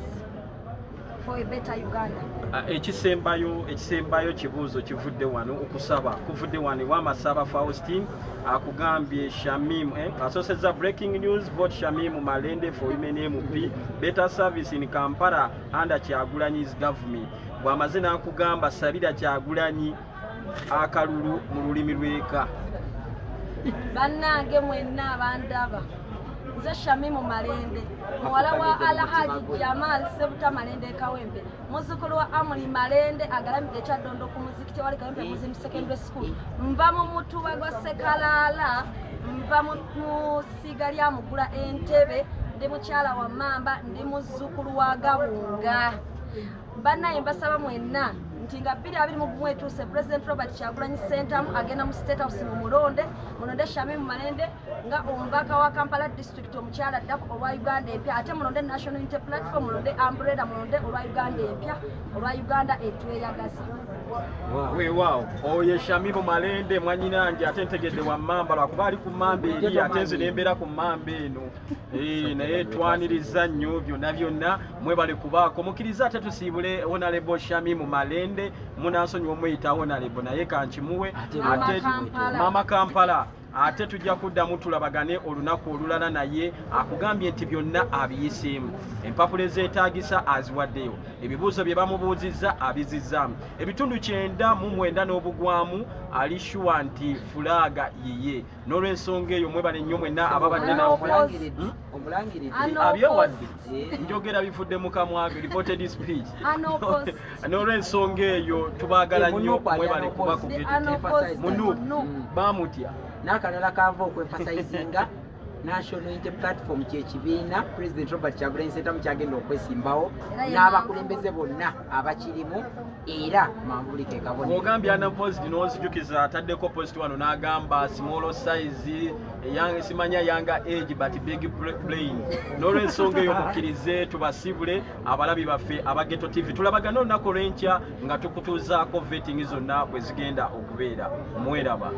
For a better Uganda. Ekisembayo kibuuzo kivudde wano okusaba kuvudde wano wamasaba Faustin akugambye Shamim asoseza breaking news, vote Shamim Malende for women MP, better service in Kampala under Kyagulanyi's government. Bwamazina akugamba sabira Kyagulanyi akalulu mu lulimi lweka. Bannange mwenna abandaba nze Shamim Malende muwala wa Alhaji Jamal Sebuta Malende Kawembe muzukulu wa Amuli Malende agalamidde Kyaddondo ku muzikiti wali Kawembe Muslim Secondary School mva mu mutuba gwa Sekalala mva mu siga lya Mugula Entebe ndi mukyala wa Mamba ndi muzukulu wa Gabunga bannaye mbasaba mwenna nti nga 2021 etuuse President Robert Kyagulanyi Ssentamu agenda mu State House mu mulonde Shamim Malende nga omubaka wa Kampala District omukyala ddako olwa Uganda empya, ate mulonde National Unity Platform, mulonde umbrella, mulonde olwa Uganda empya, olwa Uganda etweyagaza. Weewaawo oyo Shamim Malende mwanyinange ate ntegedde wa Mamba lwakuba ali ku Mamba eri ate nze nembeera ku Mamba eno naye twaniriza nnyo byonna mwebale kubaako mukkiriza ate tusiibule Honorable Shamim Malende munansonyiwa omuyita Honorable naye kankimuwe ate Mama Kampala ate tujja kuddamu tulabagane olunaku olulala naye akugambye nti byonna abiyiseemu, empapula ezeetaagisa aziwaddeyo, ebibuuzo bye bamubuuzizza abizizzaamu, ebitundu 9 n'obugwamu ali shuwa nti fulaaga yiye. N'olw'ensonga eyo mwebale nnyo mwenna ababadde abyewadde njogera bivudde mu kamwabyo reported speech. N'olw'ensonga eyo tubaagala nnyo mwebale kuba ku munu bamutya n'akalala kava okwemfasayizinga National Unity Platform kyekibiina President Robert Kyagulanyi Ssentamu kyagenda okwesimbawo n'abakulembeze bonna abakirimu era manvulike kabonero. Ogambye ana post n'onzijukiza ataddeko post wano n'agamba small size young simanya younger age but big brain. N'olw'ensonga eyo mukkirize tubasibule abalabi baffe abageto TV tulabagana olunaku olw'enkya nga tukutuuzaako vetting zonna bwe zigenda okubeera. Mweraba.